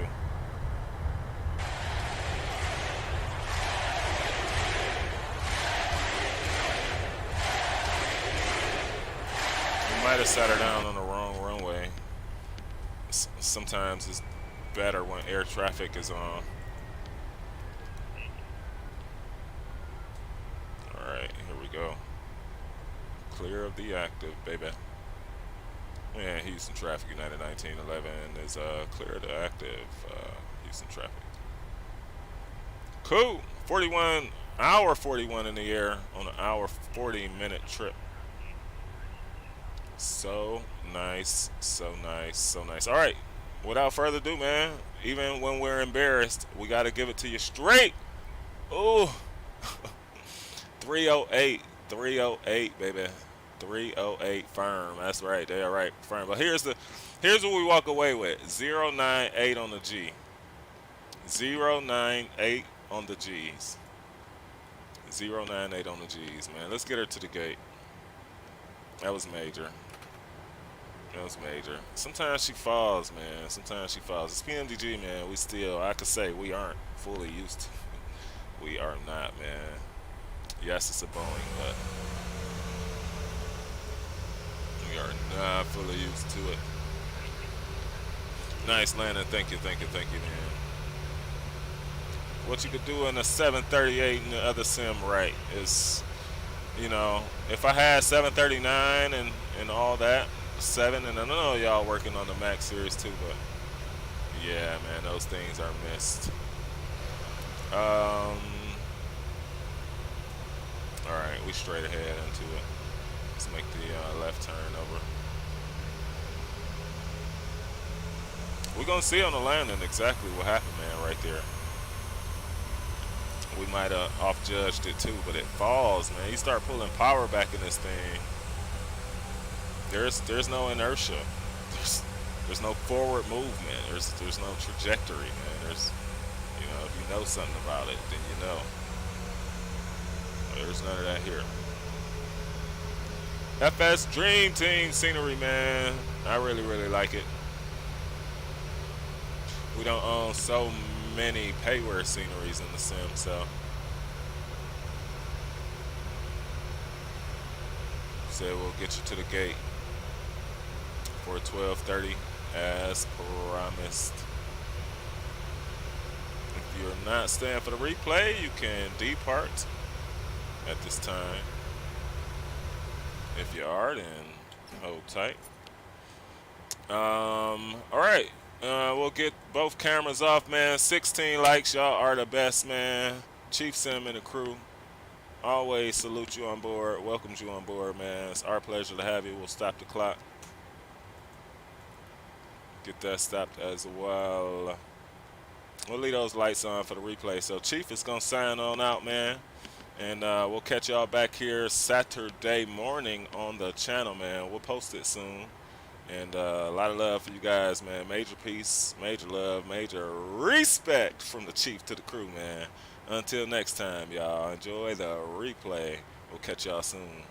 We might have sat her down on the wrong runway. Sometimes it's better when air traffic is on. Alright, here we go. Clear of the active, baby. And Houston traffic, United 1911 is clear of the active Houston traffic. Cool. 41, hour 41 in the air on an hour 40-minute trip. So nice, so nice, so nice. All right, without further ado, man, even when we're embarrassed, we got to give it to you straight. Ooh. 308, 308, baby. 308 firm. That's right. They are right. Firm. But here's what we walk away with. 098 on the G. 098 on the G's. 098 on the G's, man. Let's get her to the gate. That was major. That was major. Sometimes she falls, man. Sometimes she falls. It's PMDG, man. We still, I could say we aren't fully used to it. We are not, man. Yes, it's a Boeing, but we are not fully used to it. Nice landing. Thank you, thank you, thank you, man. What you could do in a 738 in the other sim, right, is, you know, if I had 739 and all that, 7, and I know y'all working on the Max series too, but yeah, man, those things are missed. Alright, we straight ahead into it. Let's make the left turn over. We're gonna see on the landing exactly what happened, man, right there. We might have off-judged it too, but it falls, man. You start pulling power back in this thing. There's no inertia. There's no forward movement. There's no trajectory, man. There's, you know, if you know something about it, then you know. There's none of that here. FS Dream Team scenery, man. I really, really like it. We don't own so many payware sceneries in the sim, so we'll get you to the gate for 12:30 as promised. If you're not staying for the replay, you can depart at this time. If you are, then hold tight. All right. We'll get both cameras off, man. 16 likes. Y'all are the best, man. Chief Sim and the crew always salute you on board, welcomes you on board, man. It's our pleasure to have you. We'll stop the clock. Get that stopped as well. We'll leave those lights on for the replay. So Chief is going to sign on out, man. And we'll catch y'all back here Saturday morning on the channel, man. We'll post it soon. And a lot of love for you guys, man. Major peace, major love, major respect from the Chief to the crew, man. Until next time, y'all. Enjoy the replay. We'll catch y'all soon.